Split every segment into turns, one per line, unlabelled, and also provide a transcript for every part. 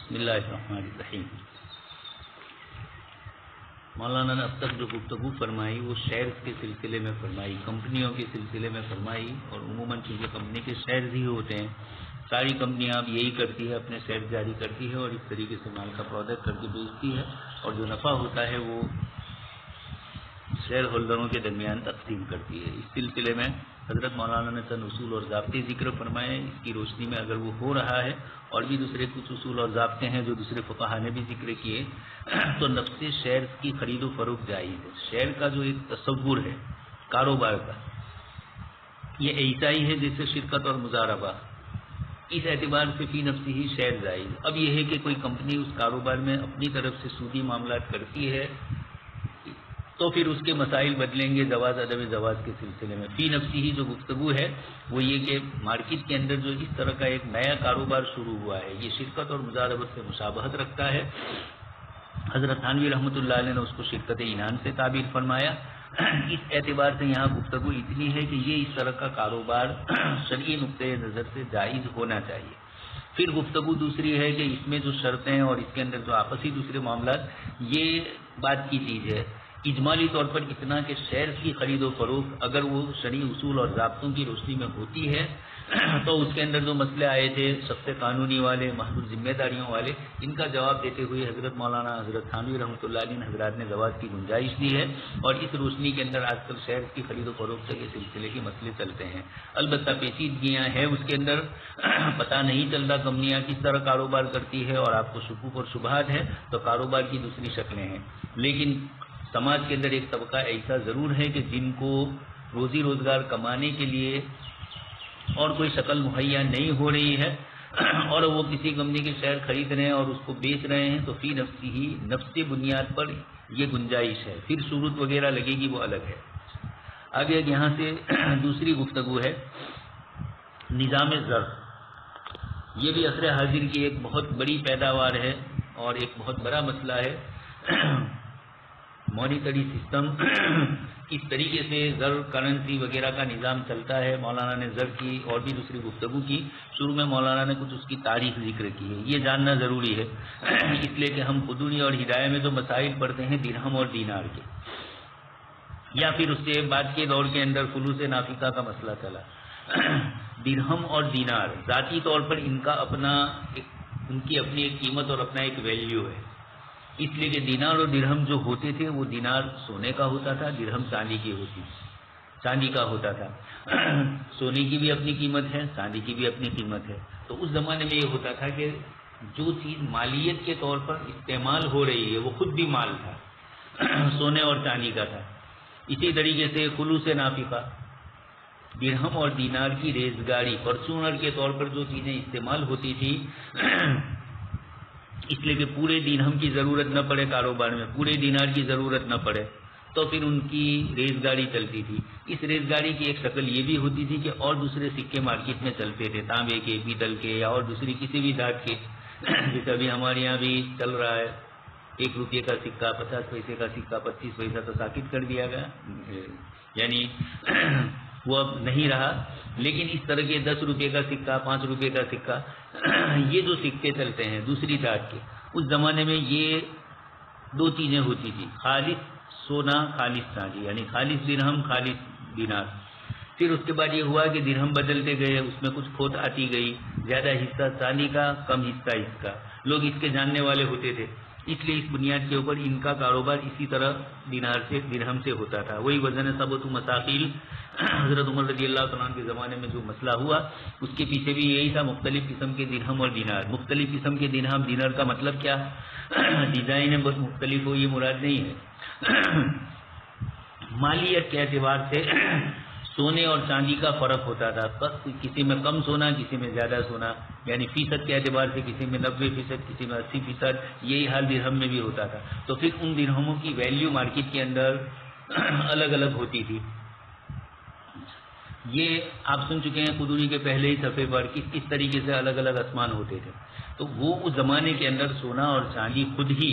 بسم اللہ الرحمن الرحیم. مولانا نے اب تک جو گفتگو فرمائی وہ شیئرز کے سلسلے میں فرمائی، کمپنیوں کے سلسلے میں فرمائی، اور عموماً چونکہ کمپنی کے شیئرز ہی ہوتے ہیں، ساری کمپنیاں اب یہی کرتی ہے، اپنے شیئر جاری کرتی ہے اور اس طریقے سے مال کا پروڈکٹ کر کے بیچتی ہے، اور جو نفع ہوتا ہے وہ شیئر ہولڈروں کے درمیان تقسیم کرتی ہے. اس سلسلے میں حضرت مولانا نے چند اصول اور ضابطے ذکر فرمائے. اس کی روشنی میں اگر وہ ہو رہا ہے اور بھی دوسرے کچھ اصول اور ضابطے ہیں جو دوسرے فقہا نے بھی ذکر کیے، تو نفس شیئر کی خرید و فروخت جائز ہے. شیئر کا جو ایک تصور ہے کاروبار کا، یہ ایسا ہی ہے جیسے شرکت اور مضاربہ. اس اعتبار سے فی نفسی ہی شیئر جائز. اب یہ ہے کہ کوئی کمپنی اس کاروبار میں اپنی طرف سے سودی معاملات کرتی ہے تو پھر اس کے مسائل بدلیں گے جواز عدم جواز کے سلسلے میں. فی نفسی ہی جو گفتگو ہے وہ یہ کہ مارکیٹ کے اندر جو اس طرح کا ایک نیا کاروبار شروع ہوا ہے، یہ شرکت اور مضاربت سے مشابہت رکھتا ہے. حضرت تھانوی رحمۃ اللہ علیہ نے اس کو شرکت عنان سے تعبیر فرمایا. اس اعتبار سے یہاں گفتگو اتنی ہے کہ یہ اس طرح کا کاروبار شرعی نقطۂ نظر سے جائز ہونا چاہیے. پھر گفتگو دوسری ہے کہ اس میں جو شرطیں اور اس کے اندر جو آپسی دوسرے معاملات، یہ بات کی چیز ہے. اجمالی طور پر اتنا کہ شیئر کی خرید و فروخت اگر وہ شرعی اصول اور ضابطوں کی روشنی میں ہوتی ہے تو اس کے اندر جو مسئلے آئے تھے سخت قانونی والے، محدود ذمہ داریوں والے، ان کا جواب دیتے ہوئے حضرت مولانا حضرت تھانوی رحمۃ اللہ علیہ حضرات نے جواز کی گنجائش دی ہے. اور اس روشنی کے اندر آج کل شیئر کی خرید و فروخت کے سلسلے کے مسئلے چلتے ہیں. البتہ پیچیدگیاں ہیں اس کے اندر، پتہ نہیں چلتا کمپنیاں کس طرح کاروبار کرتی ہے اور آپ کو شکوک اور شبہات ہے تو کاروبار کی دوسری شکلیں ہیں. لیکن سماج کے اندر ایک طبقہ ایسا ضرور ہے کہ جن کو روزی روزگار کمانے کے لیے اور کوئی شکل مہیا نہیں ہو رہی ہے اور وہ کسی کمپنی کے شیئر خرید رہے ہیں اور اس کو بیچ رہے ہیں، تو فی نفسی ہی نفسی بنیاد پر یہ گنجائش ہے. پھر صورت وغیرہ لگے گی وہ الگ ہے. آگے یہاں سے دوسری گفتگو ہے نظام ضرب. یہ بھی عصر حاضر کی ایک بہت بڑی پیداوار ہے اور ایک بہت بڑا مسئلہ ہے. مانیٹری سسٹم کس طریقے سے زر کرنسی وغیرہ کا نظام چلتا ہے. مولانا نے زر کی اور بھی دوسری گفتگو کی. شروع میں مولانا نے کچھ اس کی تاریخ ذکر کی ہے، یہ جاننا ضروری ہے اس لیے کہ ہم قدوری اور ہدایہ میں جو مسائل پڑھتے ہیں درہم اور دینار کے، یا پھر اس سے بعد کے دور کے اندر فلوس نافقہ کا مسئلہ چلا. درہم اور دینار ذاتی طور پر ان کی اپنی ایک قیمت اور اپنا ایک ویلیو ہے. اس لیے کہ دینار اور درہم جو ہوتے تھے وہ دینار سونے کا ہوتا تھا، درہم چاندی کا ہوتا تھا. سونے کی بھی اپنی قیمت ہے، چاندی کی بھی اپنی قیمت ہے. تو اس زمانے میں یہ ہوتا تھا کہ جو چیز مالیت کے طور پر استعمال ہو رہی ہے وہ خود بھی مال تھا، سونے اور چاندی کا تھا. اسی طریقے سے فلوس نافقہ، درہم اور دینار کی ریزگاری پرچونر کے طور پر جو چیزیں استعمال ہوتی تھی، اس لیے کہ پورے درہم کی ضرورت نہ پڑے کاروبار میں، پورے دینار کی ضرورت نہ پڑے، تو پھر ان کی ریزگاری چلتی تھی. اس ریزگاری کی ایک شکل یہ بھی ہوتی تھی کہ اور دوسرے سکے مارکیٹ میں چلتے تھے، تانبے کے، پیتل کے یا اور دوسری کسی بھی دھات کے. جیسے ابھی ہمارے یہاں بھی چل رہا ہے 1 روپے کا سکہ، 50 پیسے کا سکہ، 25 پیسہ تو ساکت کر دیا گیا، یعنی وہ اب نہیں رہا. لیکن اس طرح کے 10 روپے کا سکہ، 5 روپے کا سکہ، یہ جو سکے چلتے ہیں دوسری دھات کے، اس زمانے میں یہ 2 چیزیں ہوتی تھی، خالص سونا، خالص چاندی، یعنی خالص درہم، خالص دینار. پھر اس کے بعد یہ ہوا کہ درہم بدلتے گئے، اس میں کچھ کھوٹ آتی گئی، زیادہ حصہ چاندی کا، کم حصہ اس کا. لوگ اس کے جاننے والے ہوتے تھے، اس لیے اس بنیاد کے اوپر ان کا کاروبار اسی طرح دینار سے، درہم سے ہوتا تھا. وہی وزن ثبت مساقیل حضرت عمر رضی اللہ تعالیٰ عنہ کے زمانے میں جو مسئلہ ہوا، اس کے پیچھے بھی یہی تھا. مختلف قسم کے درہم اور دینار. مختلف قسم کے درہم دینار کا مطلب کیا؟ ڈیزائن بس مختلف ہو، یہ مراد نہیں ہے. مالیت کے اعتبار سے سونے اور چاندی کا فرق ہوتا تھا، بس کسی میں کم سونا، کسی میں زیادہ سونا، یعنی فیصد کے اعتبار سے کسی میں 90%، کسی میں 80%. یہی حال درہم میں بھی ہوتا تھا. تو پھر ان درہموں کی ویلیو مارکیٹ کے اندر الگ الگ ہوتی تھی. یہ آپ سن چکے ہیں قدوری کے پہلے ہی صفحے پر کس طریقے سے الگ الگ اسمان ہوتے تھے. تو وہ اس زمانے کے اندر سونا اور چاندی خود ہی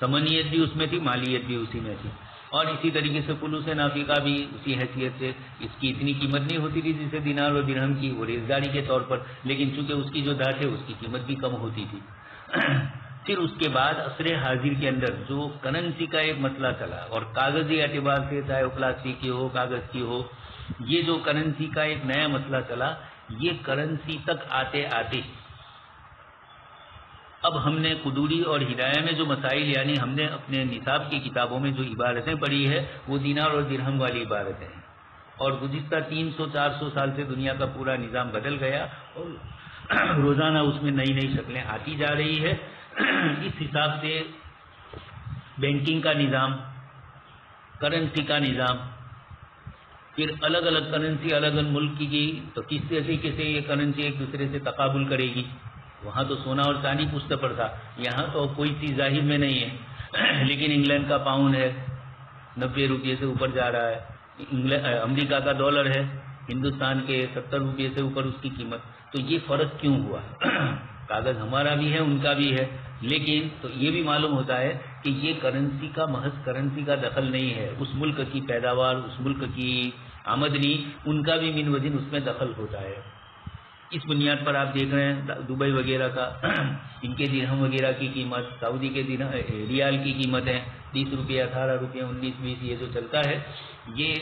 ثمنیت بھی اس میں تھی، مالیت بھی اسی میں تھی. اور اسی طریقے سے فلوس نافقہ بھی اسی حیثیت سے، اس کی اتنی قیمت نہیں ہوتی تھی جسے دینار اور درہم کی، وہ ریزگاری کے طور پر، لیکن چونکہ اس کی جو دھات ہے اس کی قیمت بھی کم ہوتی تھی. پھر اس کے بعد عصر حاضر کے اندر جو کرنسی کا ایک مسئلہ چلا اور کاغذی اعتبار سے چاہے وہ پلاسٹک کی ہو کاغذ کی ہو، یہ جو کرنسی کا ایک نیا مسئلہ چلا، یہ کرنسی تک آتے آتے اب ہم نے قدوری اور ہدایہ میں جو مسائل یعنی ہم نے اپنے نصاب کی کتابوں میں جو عبارتیں پڑھی ہے وہ دینار اور درہم والی عبارتیں ہیں، اور گزشتہ 300-400 سال سے دنیا کا پورا نظام بدل گیا اور روزانہ اس میں نئی نئی شکلیں آتی جا رہی ہے۔ اس حساب سے بینکنگ کا نظام، کرنسی کا نظام، پھر الگ الگ کرنسی الگ الگ ملک کی تو کس طریقے سے یہ کرنسی ایک دوسرے سے تقابل کرے گی۔ وہاں تو سونا اور چاندی پشت پر تھا، یہاں تو کوئی چیز ظاہر میں نہیں ہے، لیکن انگلینڈ کا پاؤنڈ ہے 90 روپئے سے اوپر جا رہا ہے، امریکہ کا ڈالر ہے ہندوستان کے 70 روپئے سے اوپر اس کی قیمت۔ تو یہ فرق کیوں ہوا؟ کاغذ ہمارا بھی ہے ان کا بھی ہے، لیکن تو یہ بھی معلوم ہوتا ہے کہ یہ کرنسی کا محض کرنسی کا دخل نہیں ہے، اس ملک کی پیداوار، اس ملک کی آمدنی، ان کا بھی من وجن اس میں دخل ہوتا ہے۔ اس بنیاد پر آپ دیکھ رہے ہیں دبئی وغیرہ کا ان کے درہم وغیرہ کی قیمت، سعودی کے ریال کی قیمت ہے 20 روپیہ 18 روپیہ 19 20، یہ جو چلتا ہے یہ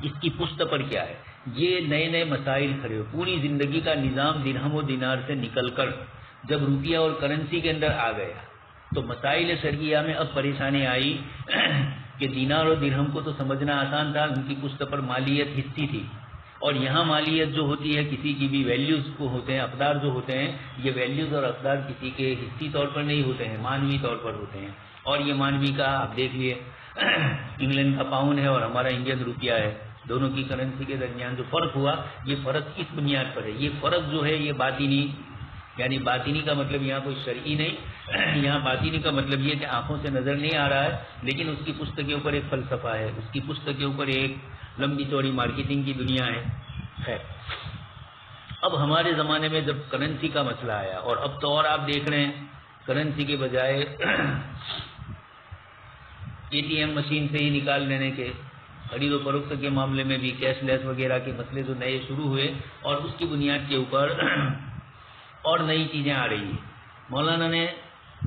اس کی پشت پر کیا ہے؟ یہ نئے نئے مسائل کھڑے ہو، پوری زندگی کا نظام درہم و دینار سے نکل کر جب روپیہ اور کرنسی کے اندر آ گیا تو مسائل شرعیہ میں اب پریشانی آئی کہ دینار اور درہم کو تو سمجھنا آسان تھا، ان کی پشت پر مالیت حصی تھی، اور یہاں مالیت جو ہوتی ہے کسی کی بھی ویلیوز کو ہوتے ہیں، اقدار جو ہوتے ہیں، یہ ویلیوز اور اقدار کسی کے حصی طور پر نہیں ہوتے ہیں، مانوی طور پر ہوتے ہیں، اور یہ مانوی کا آپ دیکھ لیے انگلینڈ کا پاؤنڈ ہے اور ہمارا انڈین روپیہ ہے، دونوں کی کرنسی کے درمیان جو فرق ہوا یہ فرق اس بنیاد پر ہے۔ یہ فرق جو ہے یہ باطنی، یعنی باطنی کا مطلب یہاں کوئی شرعی نہیں، یہاں باطنی کا مطلب یہ کہ آنکھوں سے نظر نہیں آ رہا ہے، لیکن اس کی پشت کے اوپر ایک فلسفہ ہے، اس کی پشت کے اوپر ایک لمبی چوڑی مارکیٹنگ کی دنیا ہے۔ خیر، اب ہمارے زمانے میں جب کرنسی کا مسئلہ آیا، اور اب تو اور آپ دیکھ رہے ہیں کرنسی کے بجائے ATM مشین سے ہی نکال لینے کے، خرید و فروخت کے معاملے میں بھی کیش لیس وغیرہ کے مسئلے جو نئے شروع ہوئے، اور اس کی بنیاد کے اوپر اور نئی چیزیں آ رہی ہیں۔ مولانا نے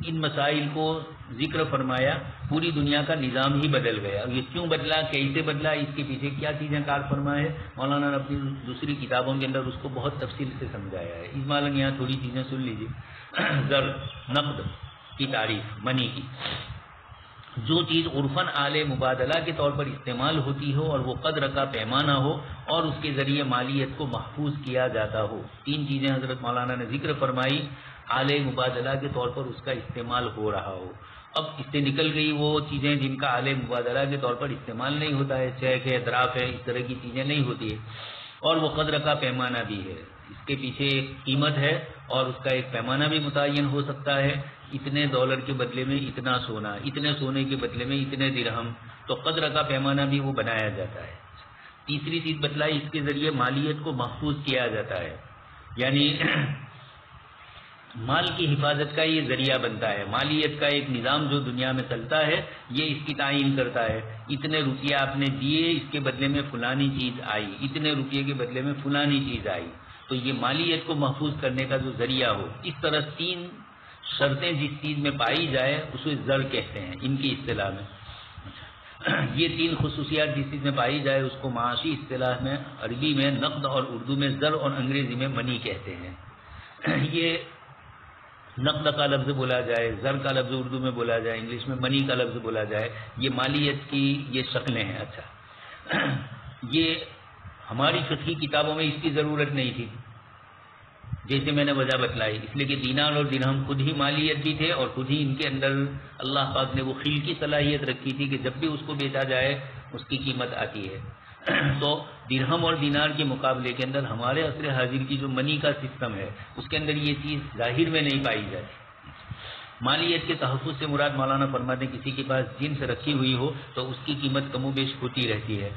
ان مسائل کو ذکر فرمایا، پوری دنیا کا نظام ہی بدل گیا۔ یہ کیوں بدلا، کیسے بدلا، اس کے پیچھے کیا چیزیں کار فرمائے، مولانا نے اپنی دوسری کتابوں کے اندر اس کو بہت تفصیل سے سمجھایا ہے۔ اس مولانا یہاں تھوڑی چیزیں سن لیجیے۔ زر، نقد کی تعریف، منی کی، جو چیز عرفاً آلے مبادلہ کے طور پر استعمال ہوتی ہو اور وہ قدر کا پیمانہ ہو اور اس کے ذریعے مالیت کو محفوظ کیا جاتا ہو۔ تین چیزیں حضرت مولانا نے ذکر فرمائی، آلے مبادلہ کے طور پر اس کا استعمال ہو رہا ہو۔ اب اس سے نکل گئی وہ چیزیں جن کا آلے مبادلہ کے طور پر استعمال نہیں ہوتا ہے، چیک ہے، دراف ہے، اس طرح کی چیزیں نہیں ہوتی ہے، اور وہ قدر کا پیمانہ بھی ہے، اس کے پیچھے ایک قیمت ہے اور اس کا ایک پیمانہ بھی متعین ہو سکتا ہے، اتنے ڈالر کے بدلے میں اتنا سونا، اتنے سونے کے بدلے میں اتنے درہم، تو قدر کا پیمانہ بھی وہ بنایا جاتا ہے۔ تیسری چیز بتلائی، اس کے ذریعے مالیت کو محفوظ کیا جاتا ہے، یعنی مال کی حفاظت کا یہ ذریعہ بنتا ہے۔ مالیت کا ایک نظام جو دنیا میں چلتا ہے یہ اس کی تعین کرتا ہے، اتنے روپیہ آپ نے دیے، اس کے بدلے میں فلانی چیز آئی، اتنے روپیے کے بدلے میں فلانی چیز آئی، تو یہ مالیت کو محفوظ کرنے کا جو ذریعہ ہو۔ اس طرح تین شرطیں جس چیز میں پائی جائے اسے زر کہتے ہیں ان کی اصطلاح میں۔ یہ تین خصوصیات جس چیز میں پائی جائے اس کو معاشی اصطلاح میں عربی میں نقد اور اردو میں زر اور انگریزی میں منی کہتے ہیں۔ یہ نقد کا لفظ بولا جائے، زر کا لفظ اردو میں بولا جائے، انگلش میں منی کا لفظ بولا جائے، یہ مالیت کی یہ شکلیں ہیں۔ اچھا، یہ ہماری فقہی کتابوں میں اس کی ضرورت نہیں تھی، جیسے میں نے وجہ بتلائی، اس لیے کہ دینار اور درہم خود ہی مالیت بھی تھے اور خود ہی ان کے اندر اللہ پاک نے وہ خیل کی صلاحیت رکھی تھی کہ جب بھی اس کو بیچا جائے اس کی قیمت آتی ہے۔ تو درہم اور دینار کے مقابلے کے اندر ہمارے عصر حاضر کی جو منی کا سسٹم ہے اس کے اندر یہ چیز ظاہر میں نہیں پائی جاتی۔ مالیت کے تحفظ سے مراد مولانا فرماتے ہیں کسی کے پاس جنس رکھی ہوئی ہو تو اس کی قیمت کم و بیش ہوتی رہتی ہے،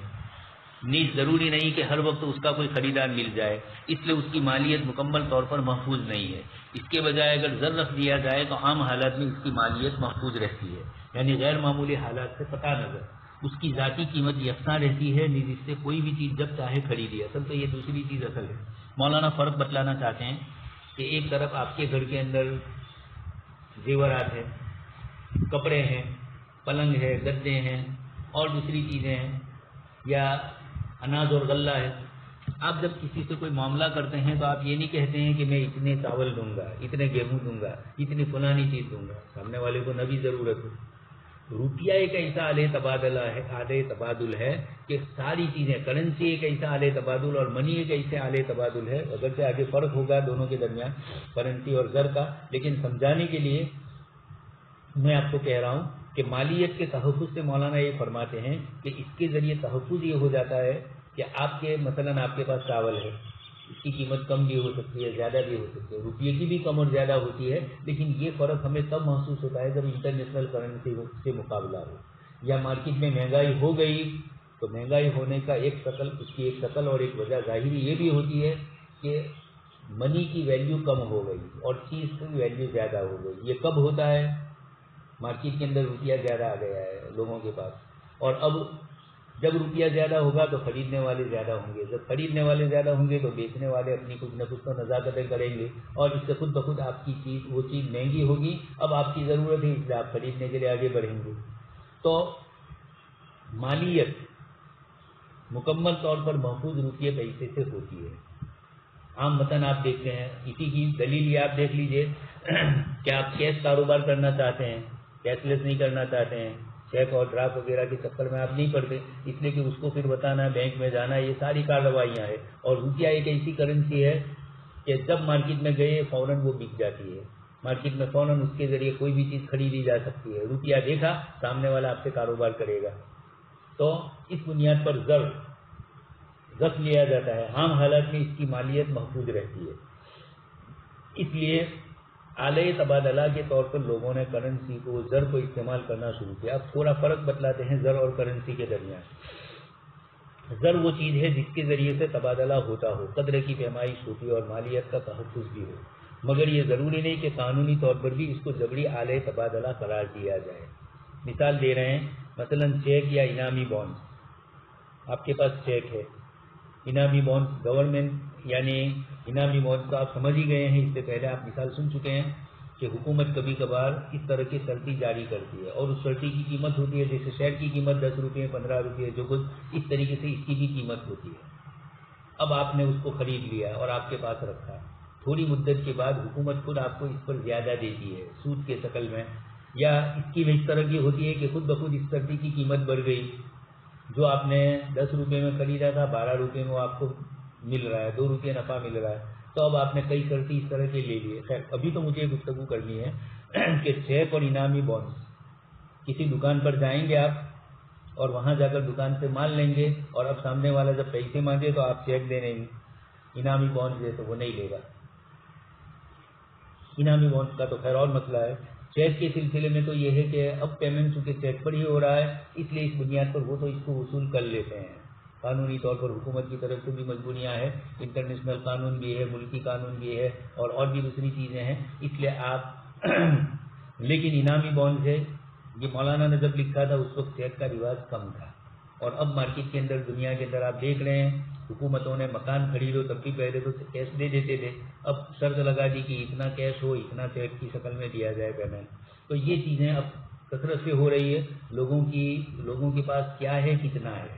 نیز ضروری نہیں کہ ہر وقت اس کا کوئی خریدار مل جائے، اس لیے اس کی مالیت مکمل طور پر محفوظ نہیں ہے۔ اس کے بجائے اگر زر رکھ دیا جائے تو عام حالات میں اس کی مالیت محفوظ رہتی ہے، یعنی غیر معمولی حالات سے قطع نظر اس کی ذاتی قیمت یکساں رہتی ہے، نیز اس سے کوئی بھی چیز جب چاہے خریدی۔ اصل تو یہ دوسری چیز اصل ہے۔ مولانا فرق بتلانا چاہتے ہیں کہ ایک طرف آپ کے گھر کے اندر زیورات ہے، کپڑے ہیں، پلنگ ہے، گدے ہیں اور دوسری چیزیں ہیں، یا اناج اور غلہ ہے. آپ جب کسی سے کوئی معاملہ کرتے ہیں تو آپ یہ نہیں کہتے ہیں کہ میں اتنے چاول دوں گا، اتنے گیہوں دوں گا، اتنی فلانی چیز دوں گا. سامنے والے کو نہ بھی ضرورت ہو. روپیہ ایک ایسا آلے تبادل ہے کہ ساری چیزیں، کرنسی ایک ایسا آلے تبادل اور منی ایک ایسے آلے تبادل ہے. اگرچہ آگے فرق ہوگا دونوں کے درمیان کرنسی اور زر کا، لیکن سمجھانے کے لیے میں آپ کو کہہ رہا ہوں کہ مالیت کے تحفظ سے مولانا یہ فرماتے ہیں کہ اس کے ذریعے تحفظ یہ ہو جاتا ہے کہ آپ کے مثلاً آپ کے پاس چاول ہے، اس کی قیمت کم بھی ہو سکتی ہے، زیادہ بھی ہو سکتی ہے، روپیے کی بھی کم اور زیادہ ہوتی ہے، لیکن یہ فرق ہمیں تب محسوس ہوتا ہے جب انٹرنیشنل کرنسی سے مقابلہ ہو، یا مارکیٹ میں مہنگائی ہو گئی. تو مہنگائی ہونے کا اس کی ایک شکل اور ایک وجہ ظاہری یہ بھی ہوتی ہے کہ منی کی ویلیو کم ہو گئی اور چیز کی ویلیو زیادہ ہو گئی. یہ کب ہوتا ہے؟ مارکیٹ کے اندر روپیہ زیادہ آ گیا ہے لوگوں کے پاس، اور اب جب روپیہ زیادہ ہوگا تو خریدنے والے زیادہ ہوں گے، جب خریدنے والے زیادہ ہوں گے تو بیچنے والے اپنی کچھ نہ کچھ تو نزاکتیں کریں گے، اور اس سے خود بخود آپ کی چیز، وہ چیز مہنگی ہوگی. اب آپ کی ضرورت ہے، اس لیے آپ خریدنے کے لیے آگے بڑھیں گے. تو مالیت مکمل طور پر محفوظ روپیے پیسے سے ہوتی ہے. عام وطن آپ دیکھتے ہیں، اسی کی دلیل یہ آپ دیکھ لیجئے کہ آپ کیش کاروبار کرنا چاہتے ہیں، کیش لیس نہیں کرنا چاہتے ہیں، چیک اور ڈرافٹ وغیرہ کے چکر میں آپ نہیں پڑتے، اس لیے کہ اس کو پھر بتانا، بینک میں جانا، یہ ساری کارروائیاں ہیں. اور روپیہ ایک ایسی کرنسی ہے کہ جب مارکیٹ میں گئے فوراً وہ بک جاتی ہے، مارکیٹ میں فوراً اس کے ذریعے کوئی بھی چیز خریدی جا سکتی ہے. روپیہ دیکھا، سامنے والا آپ سے کاروبار کرے گا. تو اس بنیاد پر ضبط لیا جاتا ہے. عام حالات میں اس کی مالیت محفوظ رہتی ہے. اس لیے آلے تبادلہ کے طور پر لوگوں نے کرنسی کو، زر کو استعمال کرنا شروع کیا. اب تھوڑا فرق بتلاتے ہیں زر اور کرنسی کے درمیان. زر وہ چیز ہے جس کے ذریعے سے تبادلہ ہوتا ہو، قدر کی پیمائش ہوتی اور مالیت کا تحفظ بھی ہو، مگر یہ ضروری نہیں کہ قانونی طور پر بھی اس کو جبری آلے تبادلہ قرار دیا جائے. مثال دے رہے ہیں، مثلا چیک یا انعامی بانڈ. آپ کے پاس چیک ہے، انعامی بانڈ گورنمنٹ، یعنی انعامی بانڈ تو آپ سمجھ ہی گئے ہیں، اس سے پہلے آپ مثال سن چکے ہیں کہ حکومت کبھی کبھار اس طرح کی سرٹی جاری کرتی ہے، اور اس سرٹی کی قیمت ہوتی ہے، جیسے شیئر کی قیمت 10 روپے 15 روپے، جو کچھ اس طریقے سے اس کی بھی قیمت ہوتی ہے. اب آپ نے اس کو خرید لیا اور آپ کے پاس رکھا. تھوڑی مدت کے بعد حکومت خود آپ کو اس پر زیادہ دیتی ہے سود کے شکل میں، یا اس کی اس طرح کی ہوتی ہے کہ خود بخود اس سرٹی کی قیمت بڑھ گئی. جو آپ نے 10 روپے میں خریدا تھا، 12 روپے میں آپ کو مل رہا ہے، 2 روپے نفع مل رہا ہے. تو اب آپ نے کئی سرٹی اس طرح کے لے لیے. خیر، ابھی تو مجھے گفتگو کرنی ہے کہ چیک اور انعامی بانڈ، کسی دکان پر جائیں گے آپ اور وہاں جا کر دکان سے مال لیں گے، اور اب سامنے والا جب پیسے مانگے تو آپ چیک دے رہے ہیں. انعامی بانڈ جو ہے تو وہ نہیں لے گا. انعامی بانڈ کا تو خیر اور مسئلہ ہے. چیک کے سلسلے میں تو یہ ہے کہ اب پیمنٹ چونکہ چیک پر ہی ہو رہا ہے، اس لیے اس بنیاد پر وہ تو اس کو وصول کر لیتے ہیں. قانونی طور پر حکومت کی طرف سے بھی مجبوریاں ہیں، انٹرنیشنل قانون بھی ہے، ملکی قانون بھی ہے، اور بھی دوسری چیزیں ہیں، اس لیے آپ لیکن انعامی بانڈ ہے، یہ مولانا نے جب لکھا تھا اس وقت چیک کا رواج کم تھا. اور اب مارکیٹ کے اندر، دنیا کے اندر آپ دیکھ رہے ہیں، حکومتوں نے مکان خریدو تب بھی پہلے تو کیش دے دیتے تھے، اب شرط لگا دی کہ اتنا کیش ہو، اتنا چیک کی شکل میں دیا جائے پیمنٹ. تو یہ چیزیں اب کثرت سے ہو رہی ہے. لوگوں کے پاس کیا ہے، کتنا ہے،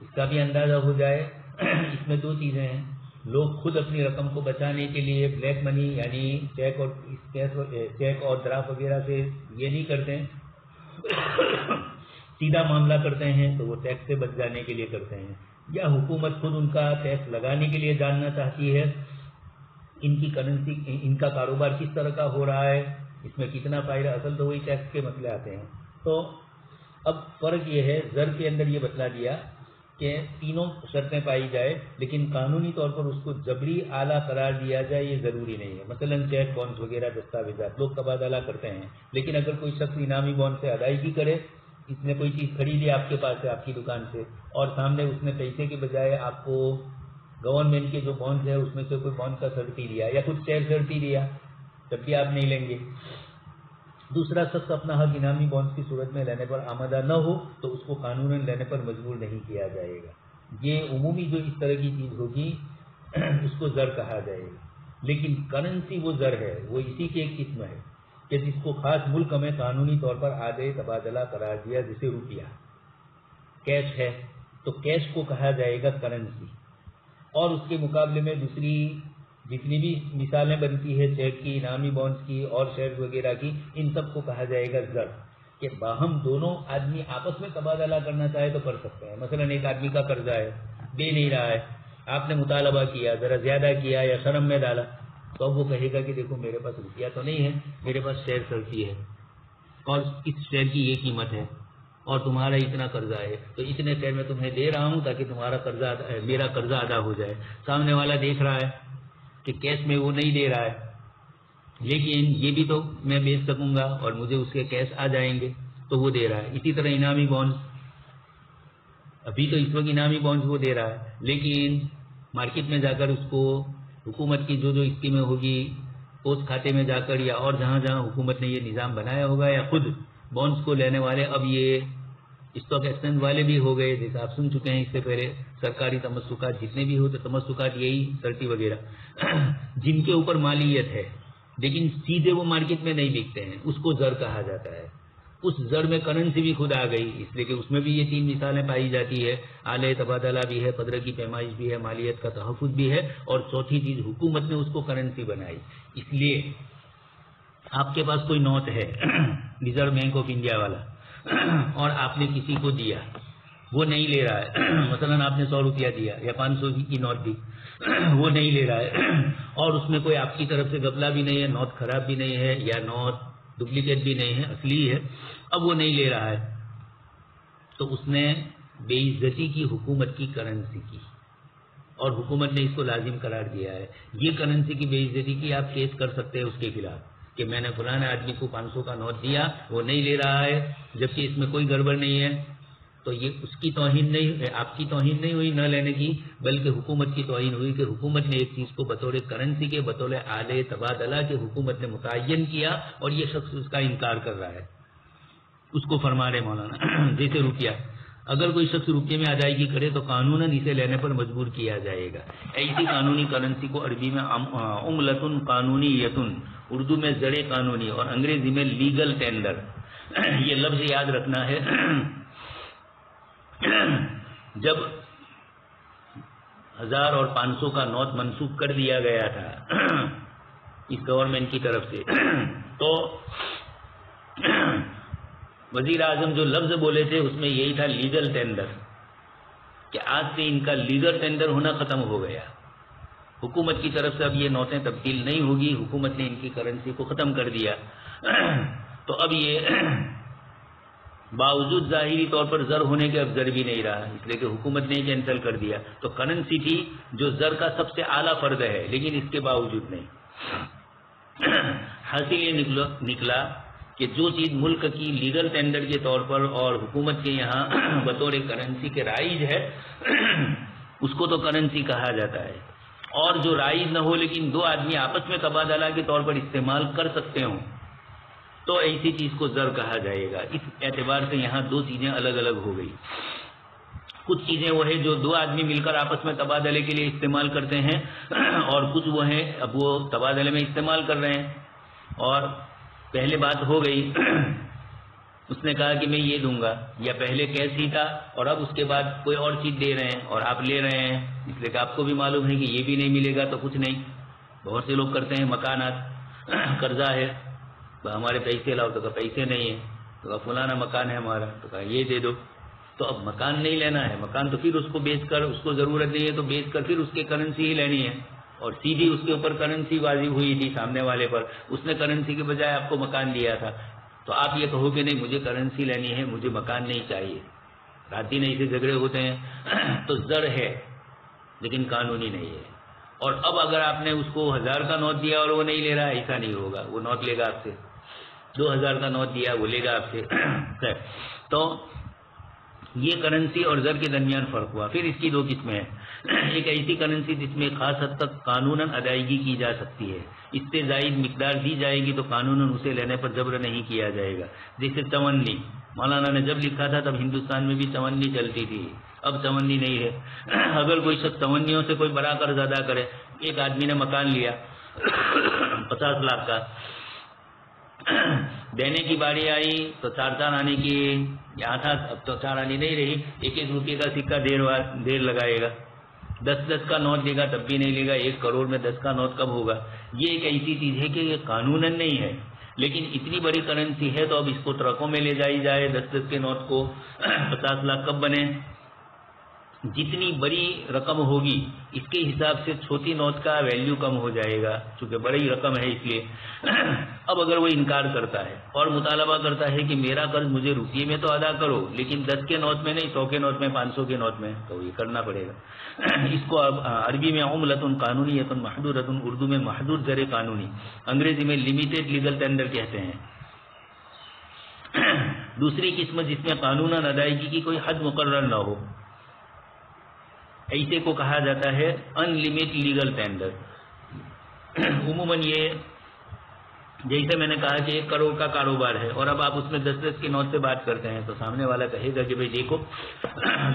اس کا بھی اندازہ ہو جائے. اس میں 2 چیزیں ہیں. لوگ خود اپنی رقم کو بچانے کے لیے بلیک منی، یعنی چیک اور ڈرافٹ وغیرہ سے یہ نہیں کرتے ہیں، سیدھا معاملہ کرتے ہیں، تو وہ ٹیکس سے بچ جانے کے لیے کرتے ہیں. یا حکومت خود ان کا ٹیکس لگانے کے لیے جاننا چاہتی ہے ان کی کرنسی، ان کا کاروبار کس طرح کا ہو رہا ہے، اس میں کتنا فائدہ. اصل تو وہی ٹیکس کے مسئلے آتے ہیں. تو اب فرق یہ ہے، زر کے اندر یہ بتلا دیا کہ تینوں شرطیں پائی جائے، لیکن قانونی طور پر اس کو جبری آلہ قرار دیا جائے یہ ضروری نہیں ہے. مثلا چیک، بانڈ وغیرہ دستاویزات لوگ تبادلہ کرتے ہیں، لیکن اگر کوئی شخص انعامی بانڈ سے ادائیگی کرے، اس نے کوئی چیز خریدی آپ کے پاس سے، آپ کی دکان سے، اور سامنے اس نے پیسے کے بجائے آپ کو گورنمنٹ کے جو بانڈز ہیں اس میں سے کوئی بانڈ کا سرٹی دیا یا کچھ شیئر سرٹی دیا، تب بھی آپ نہیں لیں گے. دوسرا شخص اپنا حق انعامی بانڈ کی صورت میں لینے پر آمادہ نہ ہو تو اس کو قانوناً لینے پر مجبور نہیں کیا جائے گا. یہ عمومی جو اس طرح کی چیز ہوگی اس کو زر کہا جائے گا. لیکن کرنسی وہ زر ہے، وہ اسی کی ایک قسم ہے. کہ جس کو خاص ملک میں قانونی طور پر آدے تبادلہ قرار دیا، جیسے روپیہ کیش ہے تو کیش کو کہا جائے گا کرنسی، اور اس کے مقابلے میں دوسری جتنی بھی مثالیں بنتی ہے چیک کی، انعامی بانڈز کی اور شیئر وغیرہ کی، ان سب کو کہا جائے گا زر، کہ باہم دونوں آدمی آپس میں تبادلہ کرنا چاہے تو کر سکتے ہیں۔ مثلا ایک آدمی کا قرضہ ہے، دے نہیں رہا ہے، آپ نے مطالبہ کیا، ذرا زیادہ کیا یا شرم میں ڈالا، تو اب وہ کہے گا کہ دیکھو میرے پاس روپیہ تو نہیں ہے، میرے پاس شیئر کرتی ہے اور اس شیئر کی یہ قیمت ہے اور تمہارا اتنا قرضہ ہے، تو اتنے شیئر میں تمہیں دے رہا ہوں تاکہ تمہارا قرضہ میرا قرضہ ادا ہو جائے۔ سامنے والا دیکھ رہا ہے کہ کیش میں وہ نہیں دے رہا ہے، لیکن یہ بھی تو میں بیچ سکوں گا اور مجھے اس کے کیش آ جائیں گے، تو وہ دے رہا ہے۔ اسی طرح انعامی بانڈز، ابھی تو اس وقت انعامی بانڈز وہ دے رہا ہے، لیکن مارکیٹ میں جا کر اس کو حکومت کی جو اسکیمیں ہوگی پوسٹ کھاتے میں جا کر یا اور جہاں جہاں حکومت نے یہ نظام بنایا ہوگا، یا خود بانڈز کو لینے والے اب یہ اسٹاک ایکسچینج والے بھی ہو گئے، جیسے آپ سن چکے ہیں اس سے پہلے سرکاری تمسکات جتنے بھی ہوتے تمسکات یہی سرٹی وغیرہ جن کے اوپر مالیت ہے لیکن سیدھے وہ مارکیٹ میں نہیں بکتے ہیں، اس کو زر کہا جاتا ہے۔ اس زر میں کرنسی بھی خود آ گئی، اس لیے کہ اس میں بھی یہ تین مثالیں پائی جاتی ہے، آلے تبادلہ بھی ہے، قدر کی پیمائش بھی ہے، مالیت کا تحفظ بھی ہے، اور چوتھی چیز حکومت نے اس کو کرنسی بنائی۔ اس لیے آپ کے پاس کوئی نوٹ ہے ریزرو بینک آف انڈیا والا اور آپ نے کسی کو دیا، وہ نہیں لے رہا ہے، مثلا آپ نے 100 روپیہ دیا یا 500 کی نوٹ دی، وہ نہیں لے رہا ہے اور اس میں کوئی آپ کی طرف سے گپلا بھی نہیں ہے، نوٹ خراب بھی نہیں ہے یا نوٹ ڈپلیکیٹ بھی نہیں ہے، اصلی ہے، اب وہ نہیں لے رہا ہے، تو اس نے بے عزتی کی حکومت کی کرنسی کی اور حکومت نے اس کو لازم قرار دیا ہے۔ یہ کرنسی کی بے عزتی کی آپ کیس کر سکتے ہیں اس کے خلاف کہ میں نے فلاں آدمی کو 500 کا نوٹ دیا، وہ نہیں لے رہا ہے، جبکہ اس میں کوئی گڑبڑ نہیں ہے، تو یہ اس کی توہین نہیں، آپ کی توہین نہیں ہوئی نہ لینے کی، بلکہ حکومت کی توہین ہوئی کہ حکومت نے ایک چیز کو بطور کرنسی کے، بطور آلے تبادلہ کے حکومت نے متعین کیا اور یہ شخص اس کا انکار کر رہا ہے۔ اس کو فرما رہے مولانا جیسے روپیہ، اگر کوئی شخص روپیے میں ادائیگی کرے تو قانوناً اسے لینے پر مجبور کیا جائے گا۔ ایسی قانونی کرنسی کو عربی میں عملۃ قانونیۃ، اردو میں زر قانونی اور انگریزی میں لیگل ٹینڈر، یہ لفظ یاد رکھنا ہے۔ جب 1000 اور 500 کا نوٹ منسوخ کر دیا گیا تھا اس گورنمنٹ کی طرف سے، تو وزیر اعظم جو لفظ بولے تھے اس میں یہی تھا لیگل ٹینڈر، کہ آج سے ان کا لیگل ٹینڈر ہونا ختم ہو گیا، حکومت کی طرف سے اب یہ نوٹیں تبدیل نہیں ہوگی، حکومت نے ان کی کرنسی کو ختم کر دیا۔ تو اب یہ باوجود ظاہری طور پر زر ہونے کے اب زر بھی نہیں رہا، اس لیے کہ حکومت نے کینسل کر دیا، تو کرنسی تھی جو زر کا سب سے اعلیٰ فرد ہے لیکن اس کے باوجود نہیں۔ حاصل یہ نکلا کہ جو چیز ملک کی لیگل ٹینڈر کے طور پر اور حکومت کے یہاں بطور کرنسی کے رائج ہے اس کو تو کرنسی کہا جاتا ہے، اور جو رائج نہ ہو لیکن دو آدمی آپس میں تبادلہ کے طور پر استعمال کر سکتے ہوں تو ایسی چیز کو زر کہا جائے گا۔ اس اعتبار سے یہاں دو چیزیں الگ الگ ہو گئی۔ کچھ چیزیں وہ ہیں جو دو آدمی مل کر آپس میں تبادلے کے لیے استعمال کرتے ہیں، اور کچھ وہ ہیں اب وہ تبادلے میں استعمال کر رہے ہیں۔ اور پہلے بات ہو گئی، اس نے کہا کہ میں یہ دوں گا، یا پہلے کیش ہی تھا اور اب اس کے بعد کوئی اور چیز دے رہے ہیں اور آپ لے رہے ہیں، اس لیے کہ آپ کو بھی معلوم ہے کہ یہ بھی نہیں ملے گا تو کچھ نہیں۔ بہت سے لوگ کرتے ہیں مکانات، قرضہ ہے تو ہمارے پیسے لاؤ، تو کہا پیسے نہیں ہیں، تو کہا فلانا مکان ہے ہمارا، تو کہا یہ دے دو، تو اب مکان نہیں لینا ہے، مکان تو پھر اس کو بیچ کر، اس کو ضرورت نہیں ہے تو بیچ کر پھر اس کی کرنسی ہی لینی ہے، اور سیدھی اس کے اوپر کرنسی واضح ہوئی تھی سامنے والے پر، اس نے کرنسی کے بجائے آپ کو مکان دیا تھا، تو آپ یہ کہو کہ نہیں مجھے کرنسی لینی ہے، مجھے مکان نہیں چاہیے۔ رات دن ایسے جھگڑے ہوتے ہیں، تو زر ہے لیکن قانونی نہیں ہے۔ اور اب اگر آپ نے اس کو 1000 کا نوٹ دیا اور وہ نہیں لے رہا، ایسا نہیں ہوگا، وہ نوٹ لے گا آپ سے، 2000 کا نوٹ دیا وہ لے گا آپ سے۔ تو یہ کرنسی اور زر کے درمیان فرق ہوا۔ پھر اس کی دو قسمیں ہیں، ایک ایسی کرنسی جس میں خاص حد تک قانوناً ادائیگی کی جا سکتی ہے، اس سے زائد مقدار دی جائے گی تو قانوناً اسے لینے پر جبر نہیں کیا جائے گا، جیسے چونی۔ مولانا نے جب لکھا تھا تب ہندوستان میں بھی چونی چلتی تھی، اب چونی نہیں ہے۔ اگر کوئی شخص چونیوں سے کوئی بڑا قرض ادا کرے، ایک آدمی نے مکان لیا 50 لاکھ کا، دینے کی باری آئی تو 4 آنے کی یہاں تھا، اب تو 4 آنے نہیں رہی، 1 روپے کا سکہ دیر لگائے گا، 10 کا نوٹ دے گا تب بھی نہیں لے گا، 1 کروڑ میں 10 کا نوٹ کب ہوگا؟ یہ ایک ایسی چیز ہے کہ یہ قانوناً نہیں ہے، لیکن اتنی بڑی کرنسی ہے تو اب اس کو ٹرکوں میں لے جائی جائے، 10 کے نوٹ کو 50 لاکھ کب بنے؟ جتنی بڑی رقم ہوگی اس کے حساب سے چھوٹی نوٹ کا ویلیو کم ہو جائے گا، چونکہ بڑی رقم ہے اس لیے۔ اب اگر وہ انکار کرتا ہے اور مطالبہ کرتا ہے کہ میرا قرض مجھے روپیے میں تو ادا کرو لیکن 10 کے نوٹ میں نہیں، 100 کے نوٹ میں، 500 کے نوٹ میں، تو یہ کرنا پڑے گا۔ اس کو عربی میں عملۃ قانونیۃ محدودۃ، اردو میں محدود زر قانونی، انگریزی میں لمیٹڈ لیگل ٹینڈر کہتے ہیں۔ دوسری قسم جس میں قانوناً ادائیگی کی کوئی حد مقرر نہ ہو، ایسے کو کہا جاتا ہے ان لمٹ لیگل ٹینڈر۔ عموماً یہ جیسے میں نے کہا کہ 1 کروڑ کا کاروبار ہے اور اب آپ اس میں 10 کے نوٹ سے بات کرتے ہیں تو سامنے والا کہے گا کہ بھائی دیکھو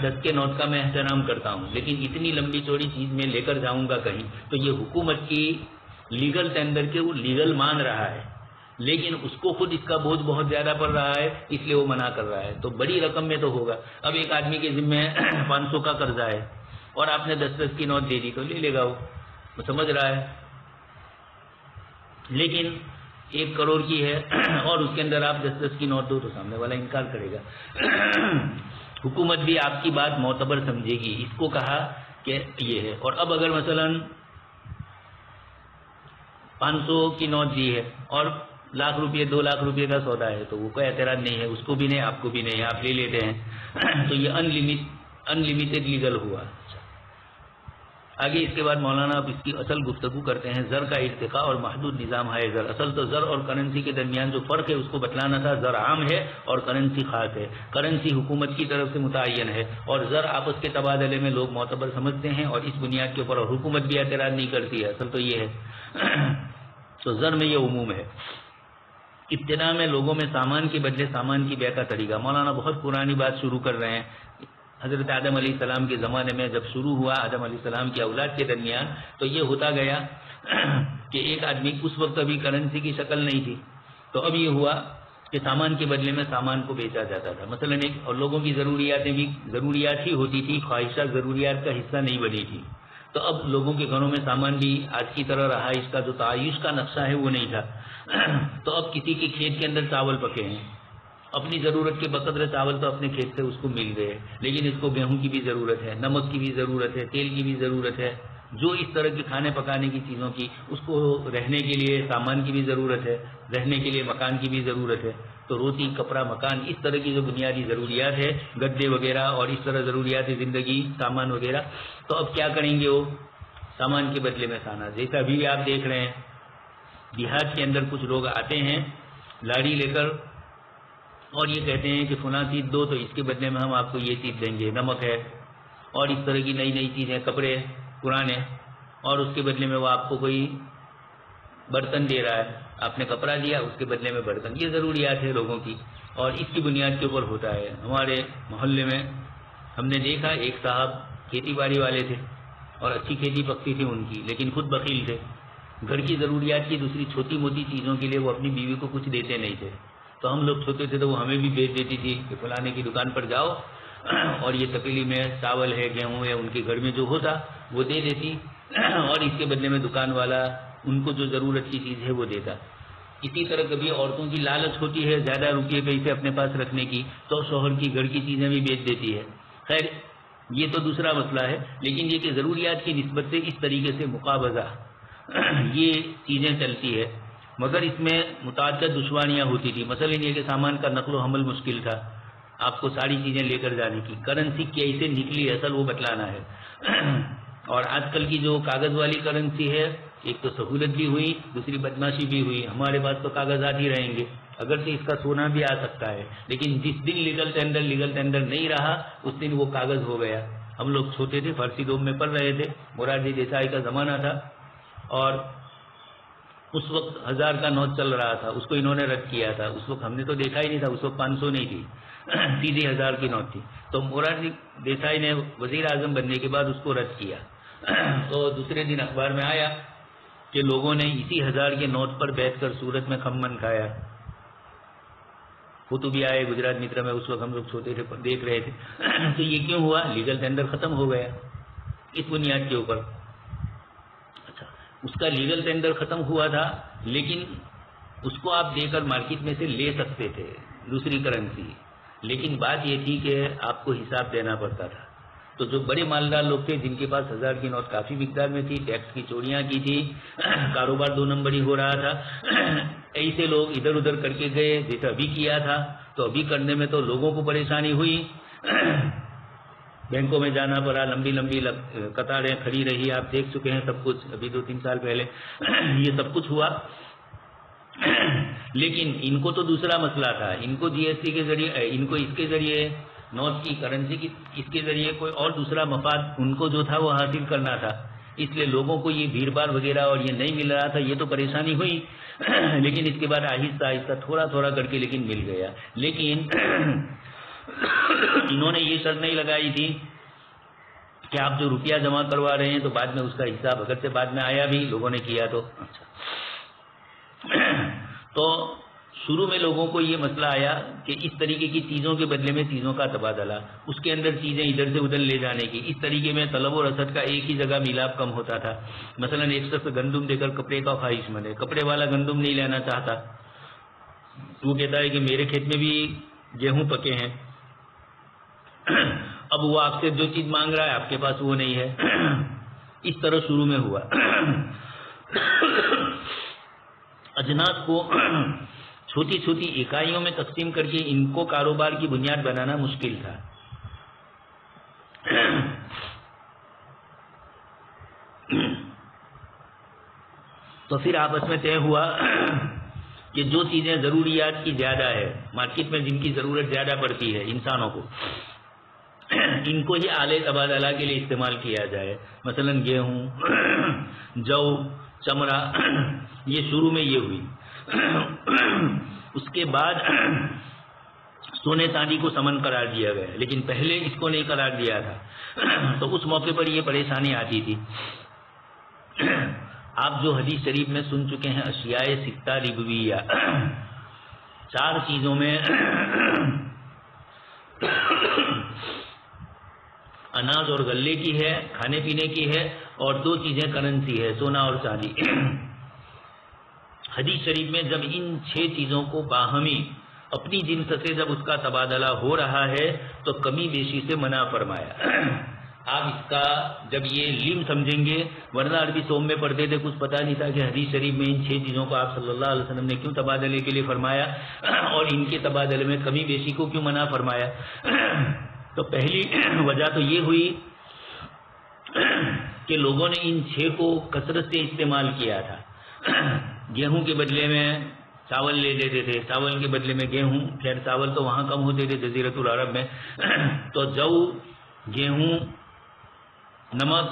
10 کے نوٹ کا میں احترام کرتا ہوں لیکن اتنی لمبی چوڑی چیز میں لے کر جاؤں گا کہیں تو یہ حکومت کی لیگل ٹینڈر کے وہ لیگل مان رہا ہے، لیکن اس کو خود اس کا بوجھ بہت زیادہ پڑ رہا ہے اس لیے وہ منع کر رہا ہے۔ تو بڑی رقم میں تو ہوگا، اب ایک آدمی کے ذمہ 500 کا قرضہ ہے اور آپ نے 10 کی نوٹ دے دی تو لے لے گا، وہ سمجھ رہا ہے، لیکن 1 کروڑ کی ہے اور اس کے اندر آپ 10 کی نوٹ دو تو سامنے والا انکار کرے گا۔ حکومت بھی آپ کی بات معتبر سمجھے گی، اس کو کہا کہ یہ ہے۔ اور اب اگر مثلا 500 کی نوٹ دی ہے اور 1,00,000 روپے 2,00,000 روپے کا سودا ہے تو وہ کوئی اعتراض نہیں ہے، اس کو بھی نہیں آپ کو بھی نہیں، آپ لے لیتے ہیں، تو یہ انلمیٹڈ لیگل ہوا۔ آگے اس کے بعد مولانا اب اس کی اصل گفتگو کرتے ہیں، زر کا ارتقاء اور محدود نظام ہے زر۔ اصل تو زر اور کرنسی کے درمیان جو فرق ہے اس کو بتلانا تھا، زر عام ہے اور کرنسی خاص ہے، کرنسی حکومت کی طرف سے متعین ہے اور زر آپس کے تبادلے میں لوگ معتبر سمجھتے ہیں اور اس بنیاد کے اوپر اور حکومت بھی اعتراض نہیں کرتی ہے، اصل تو یہ ہے۔ تو زر میں یہ عموم ہے۔ ابتدا میں لوگوں میں سامان کے بدلے سامان کی بیع کا طریقہ، مولانا بہت پرانی بات شروع کر رہے ہیں، حضرت آدم علیہ السلام کے زمانے میں جب شروع ہوا آدم علیہ السلام کی اولاد کے درمیان تو یہ ہوتا گیا کہ ایک آدمی، اس وقت ابھی کرنسی کی شکل نہیں تھی، تو اب یہ ہوا کہ سامان کے بدلے میں سامان کو بیچا جاتا تھا، مثلا ایک اور لوگوں کی ضروریاتیں بھی ضروریات ہی ہوتی تھی، خواہشات ضروریات کا حصہ نہیں بنی تھی، تو اب لوگوں کے گھروں میں سامان بھی آج کی طرح رہائش کا جو تعیش کا نقشہ ہے وہ نہیں تھا، تو اب کسی کے کھیت کے اندر چاول پکے ہیں، اپنی ضرورت کے بقدر چاول تو اپنے کھیت سے اس کو مل گئے، لیکن اس کو گیہوں کی بھی ضرورت ہے، نمک کی بھی ضرورت ہے، تیل کی بھی ضرورت ہے، جو اس طرح کے کھانے پکانے کی چیزوں کی، اس کو رہنے کے لیے سامان کی بھی ضرورت ہے، رہنے کے لیے مکان کی بھی ضرورت ہے، تو روٹی کپڑا مکان اس طرح کی جو بنیادی ضروریات ہے، گدے وغیرہ اور اس طرح ضروریات زندگی سامان وغیرہ، تو اب کیا کریں گے وہ سامان کے بدلے میں کھانا، جیسا ابھی آپ دیکھ رہے ہیں دیہات کے اندر کچھ لوگ آتے ہیں لاڑی لے کر اور یہ کہتے ہیں کہ فلاں چیز دو تو اس کے بدلے میں ہم آپ کو یہ چیز دیں گے، نمک ہے اور اس طرح کی نئی نئی چیزیں، کپڑے پرانے، اور اس کے بدلے میں وہ آپ کو کوئی برتن دے رہا ہے، آپ نے کپڑا دیا اس کے بدلے میں برتن، یہ ضروریات ہے لوگوں کی اور اس کی بنیاد کے اوپر ہوتا ہے۔ ہمارے محلے میں ہم نے دیکھا ایک صاحب کھیتی باڑی والے تھے اور اچھی کھیتی پکتی تھی ان کی، لیکن خود بخیل تھے، گھر کی ضروریات کی دوسری چھوٹی موٹی چیزوں کے لیے وہ اپنی بیوی کو کچھ دیتے نہیں تھے، تو ہم لوگ چھوٹے تھے تو وہ ہمیں بھی بیچ دیتی تھی کہ فلانے کی دکان پر جاؤ اور یہ تپیلی میں چاول ہے گیہوں ہے ان کے گھر میں جو ہوتا وہ دے دیتی اور اس کے بدلے میں دکان والا ان کو جو ضرورت کی چیز ہے وہ دیتا۔ اسی طرح کبھی عورتوں کی لالچ ہوتی ہے زیادہ روپیے پیسے اپنے پاس رکھنے کی تو شوہر کی گھر کی چیزیں بھی بیچ دیتی ہے، خیر یہ تو دوسرا مسئلہ ہے، لیکن یہ کہ ضروریات کی نسبت سے اس طریقے سے مقابضہ یہ چیزیں چلتی ہے، مگر اس میں متعدد دشواریاں ہوتی تھی، مثلا یہ کہ سامان کا نقل و حمل مشکل تھا، آپ کو ساری چیزیں لے کر جانے کی، کرنسی کیسے نکلی اصل وہ بتلانا ہے، اور آج کل کی جو کاغذ والی کرنسی ہے ایک تو سہولت بھی ہوئی دوسری بدماشی بھی ہوئی، ہمارے پاس تو کاغذات ہی رہیں گے، اگرچہ اس کا سونا بھی آ سکتا ہے، لیکن جس دن لیگل ٹینڈر نہیں رہا اس دن وہ کاغذ ہو گیا۔ ہم لوگ چھوٹے تھے فارسی دوم میں پڑھ رہے تھے، مرادی دیسائی کا زمانہ تھا اور اس وقت 1000 کا نوٹ چل رہا تھا، اس کو انہوں نے رد کیا تھا، اس وقت ہم نے تو دیکھا ہی نہیں تھا، اس وقت 500 نہیں تھی سیدھی 1000 کی نوٹ تھی، تو مرادی دیسائی نے وزیر اعظم بننے کے بعد اس کو رد کیا، تو دوسرے دن اخبار میں آیا کہ لوگوں نے اسی 1000 کے نوٹ پر بیٹھ کر سورت میں خمن کھایا، فوٹو بھی آئے گجرات متر میں، اس وقت ہم لوگ چھوٹے تھے دیکھ رہے تھے. تو یہ کیوں ہوا؟ لیگل ٹینڈر ختم ہو گیا اس بنیاد کے اوپر. اچھا، اس کا لیگل ٹینڈر ختم ہوا تھا، لیکن اس کو آپ دے کر مارکیٹ میں سے لے سکتے تھے دوسری کرنسی، لیکن بات یہ تھی کہ آپ کو حساب دینا پڑتا تھا. تو جو بڑے مالدار لوگ تھے جن کے پاس 1000 کی نوٹ کافی مقدار میں تھی، ٹیکس کی چوریاں کی تھی، کاروبار 2 نمبری ہو رہا تھا، ایسے لوگ ادھر ادھر کر کے گئے جیسے ابھی کیا تھا. تو ابھی کرنے میں تو لوگوں کو پریشانی ہوئی، بینکوں میں جانا پڑا، لمبی لمبی قطاریں کھڑی رہی. آپ دیکھ چکے ہیں سب کچھ، ابھی 2-3 سال پہلے یہ سب کچھ ہوا. لیکن ان کو تو دوسرا مسئلہ تھا، ان کو جی ایس ٹی کے ذریعے، ان کو اس کے ذریعے نوٹ کی کرنسی کی اس کے ذریعے کوئی اور دوسرا مفاد ان کو جو تھا وہ حاصل کرنا تھا. اس لیے لوگوں کو یہ بھیڑ بھاڑ وغیرہ اور یہ نہیں مل رہا تھا، یہ تو پریشانی ہوئی. لیکن اس کے بعد آہستہ آہستہ تھوڑا تھوڑا کر کے لیکن مل گیا. لیکن انہوں نے یہ شرط نہیں لگائی تھی کہ آپ جو روپیہ جمع کروا رہے ہیں تو بعد میں اس کا حساب اگر سے بعد میں آیا بھی لوگوں نے کیا تو. تو شروع میں لوگوں کو یہ مسئلہ آیا کہ اس طریقے کی چیزوں کے بدلے میں چیزوں کا تبادلہ، اس کے اندر چیزیں ادھر سے ادھر لے جانے کی، اس طریقے میں طلب و رسد کا ایک ہی جگہ میلاب کم ہوتا تھا. مثلا ایک شخص گندم دے کر کپڑے کا خواہش مند ہے، کپڑے والا گندم نہیں لینا چاہتا، وہ کہتا ہے کہ میرے کھیت میں بھی گیہوں پکے ہیں. اب وہ آپ سے جو چیز مانگ رہا ہے آپ کے پاس وہ نہیں ہے. اس طرح شروع میں ہوا. اجناس کو چھوٹی چھوٹی اکائیوں میں تقسیم کر کے ان کو کاروبار کی بنیاد بنانا مشکل تھا. تو پھر آپس میں طے ہوا کہ جو چیزیں ضروریات کی زیادہ ہے، مارکیٹ میں جن کی ضرورت زیادہ پڑتی ہے انسانوں کو، ان کو ہی آلے تبادلہ کے لیے استعمال کیا جائے. مثلا گیہوں، جو، چمڑا، یہ شروع میں یہ ہوئی. اس کے بعد سونے چاندی کو سمن قرار دیا گیا، لیکن پہلے اس کو نہیں قرار دیا تھا. تو اس موقع پر یہ پریشانی آتی تھی. آپ جو حدیث شریف میں سن چکے ہیں اشیاء ستہ ربویہ، 4 چیزوں میں اناج اور غلے کی ہے، کھانے پینے کی ہے، اور 2 چیزیں کرنسی ہے، سونا اور چاندی. حدیث شریف میں جب ان 6 چیزوں کو باہمی اپنی جنس سے جب اس کا تبادلہ ہو رہا ہے تو کمی بیشی سے منع فرمایا. آپ اس کا جب یہ لم سمجھیں گے، ورنہ عربی سوم میں پڑھتے تھے کچھ پتہ نہیں تھا کہ حدیث شریف میں ان 6 چیزوں کو آپ صلی اللہ علیہ وسلم نے کیوں تبادلے کے لیے فرمایا اور ان کے تبادلے میں کمی بیشی کو کیوں منع فرمایا. تو پہلی وجہ تو یہ ہوئی کہ لوگوں نے ان 6 کو کثرت سے استعمال کیا تھا. گیہوں کے بدلے میں چاول لے لیتے تھے، چاول کے بدلے میں گیہوں. خیر چاول تو وہاں کم ہوتے تھے جزیرۃ العرب میں. تو جو، گیہوں، نمک،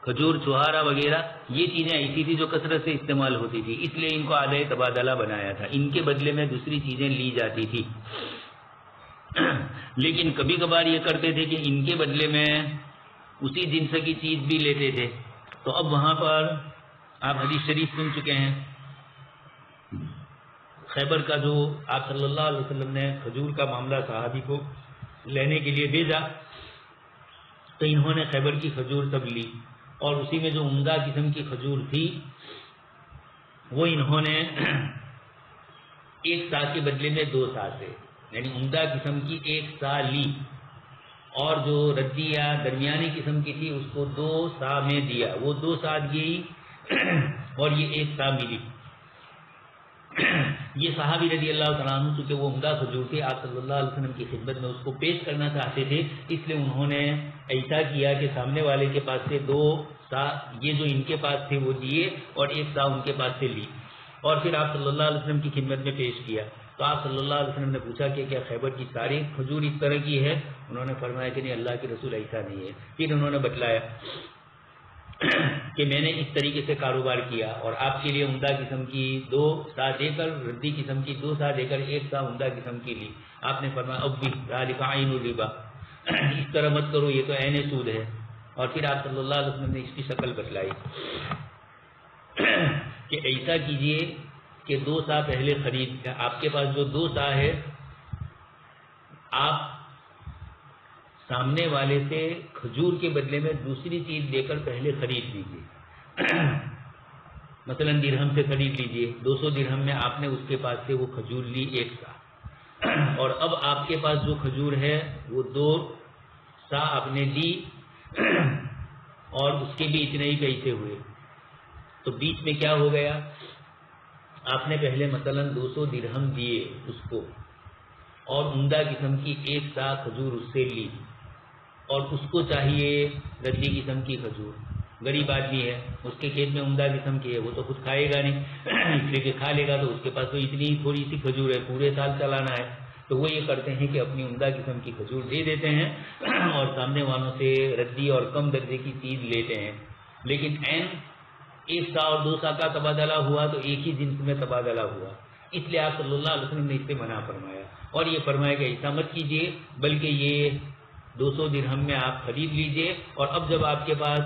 کھجور، چھہارا وغیرہ یہ چیزیں ایسی تھی جو کثرت سے استعمال ہوتی تھی، اس لیے ان کو آدھے تبادلہ بنایا تھا. ان کے بدلے میں دوسری چیزیں لی جاتی تھی. لیکن کبھی کبھار یہ کرتے تھے کہ ان کے بدلے میں اسی جنس کی چیز بھی لیتے تھے. تو اب وہاں پر آپ حدیث شریف سن چکے ہیں، خیبر کا جو آپ صلی اللہ علیہ وسلم نے کھجور کا معاملہ صحابی کو لینے کے لیے بھیجا، تو انہوں نے خیبر کی کھجور سب لی، اور اسی میں جو عمدہ قسم کی کھجور تھی وہ انہوں نے 1 سا کے بدلے میں 2 سا سے، یعنی عمدہ قسم کی 1 سا لی، اور جو ردی یا درمیانی قسم کی تھی اس کو 2 سا میں دیا. وہ 2 سا گئی اور یہ 1 سا ملی. یہ صحابی رضی اللہ تعالیٰ عنہ چونکہ وہ عمدہ کھجور تھے، آپ صلی اللہ علیہ وسلم کی خدمت میں اس کو پیش کرنا چاہتے تھے، اس لیے انہوں نے ایسا کیا کہ سامنے والے کے پاس سے 2 سا یہ جو ان کے پاس تھے وہ دیے اور 1 سا ان کے پاس سے لی، اور پھر آپ صلی اللہ علیہ وسلم کی خدمت میں پیش کیا. تو آپ صلی اللہ علیہ وسلم نے پوچھا کہ کیا خیبر کی ساری کھجور اس طرح کی ہے؟ انہوں نے فرمایا کہ نہیں، اللہ کے رسول ایسا نہیں ہے. پھر انہوں نے بتلایا کہ میں نے اس طریقے سے کاروبار کیا اور آپ کے لیے عمدہ قسم کی 2 سا دے کر، ردی قسم کی 2 سا دے کر 1 سا عمدہ قسم کی لی. آپ نے فرمایا اب بھی ذالک عین الربا، اس طرح مت کرو، یہ تو عین سود ہے. اور پھر آپ صلی اللہ علیہ وسلم نے اس کی شکل بتلائی کہ ایسا کیجئے کہ 2 سا پہلے خرید، آپ کے پاس جو 2 سا ہے آپ سامنے والے سے کھجور کے بدلے میں دوسری چیز دے کر پہلے خرید لیجیے. مثلا درہم سے خرید لیجیے, 200 درہم میں آپ نے اس کے پاس سے وہ کھجور لی 1 سا, اور اب آپ کے پاس جو کھجور ہے وہ 2 سا آپ نے دی اور اس کے بھی اتنے ہی پیسے ہوئے. تو بیچ میں کیا ہو گیا, آپ نے پہلے مثلا 200 درہم دیے اس کو اور عمدہ قسم کی 1 سا کھجور اس سے لی, اور اس کو چاہیے ردی قسم کی کھجور. غریب آدمی ہے, اس کے کھیت میں عمدہ قسم کی ہے, وہ تو خود کھائے گا نہیں, اس لیے کہ کھا لے گا تو اس کے پاس تو اتنی تھوڑی سی کھجور ہے, پورے سال چلانا ہے. تو وہ یہ کرتے ہیں کہ اپنی عمدہ قسم کی کھجور دے دیتے ہیں اور سامنے والوں سے ردی اور کم درجے کی چیز لیتے ہیں. لیکن عین 1 سا اور 2 سا کا تبادلہ ہوا تو ایک ہی جنس میں تبادلہ ہوا. اس لیے آپ صلی اللہ علیہ وسلم نے اس سے منع فرمایا, اور یہ فرمایا کہ ایسا مت کیجیے, بلکہ یہ 200 درہم میں آپ خرید لیجئے, اور اب جب آپ کے پاس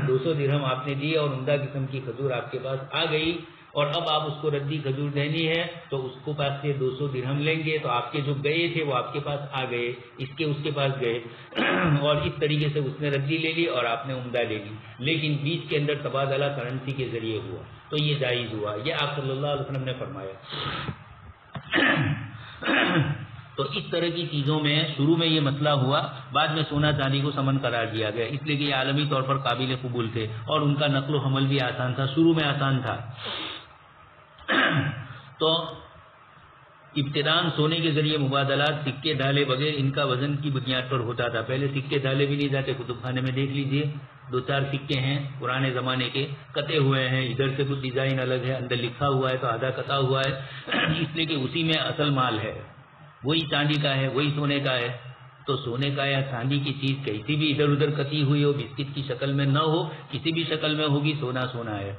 200 درہم آپ نے دیے اور عمدہ قسم کی کھجور آپ کے پاس آ گئی, اور اب آپ اس کو ردی کھجور دینی ہے تو اس کو پاس سے 200 درہم لیں گے. تو آپ کے جو گئے تھے وہ آپ کے پاس آ گئے, اس کے پاس گئے, اور اس طریقے سے اس نے ردی لے لی اور آپ نے عمدہ لے لی, لیکن بیچ کے اندر تبادلہ کرنسی کے ذریعے ہوا تو یہ جائز ہوا. یہ آپ صلی اللہ علیہ وسلم نے فرمایا. تو اس طرح کی چیزوں میں شروع میں یہ مسئلہ ہوا, بعد میں سونا چاندی کو سمن قرار دیا گیا, اس لیے کہ یہ عالمی طور پر قابل قبول تھے اور ان کا نقل و حمل بھی آسان تھا, شروع میں آسان تھا. تو ابتداً سونے کے ذریعے مبادلات سکے ڈالے بغیر ان کا وزن کی بنیاد پر ہوتا تھا. پہلے سکے ڈالے بھی نہیں جاتے, کتب خانے میں دیکھ لیجئے 2-4 سکے ہیں پرانے زمانے کے, کٹے ہوئے ہیں, ادھر سے کچھ ڈیزائن الگ ہے, اندر لکھا ہوا ہے تو آدھا کٹا ہوا ہے, اس لیے کہ اسی میں اصل مال ہے, وہی چاندی کا ہے, وہی سونے کا ہے. تو سونے کا یا چاندی کی چیز کیسی بھی ادھر ادھر کٹی ہوئی ہو, بسکٹ کی شکل میں نہ ہو, کسی بھی شکل میں ہوگی, سونا سونا ہے.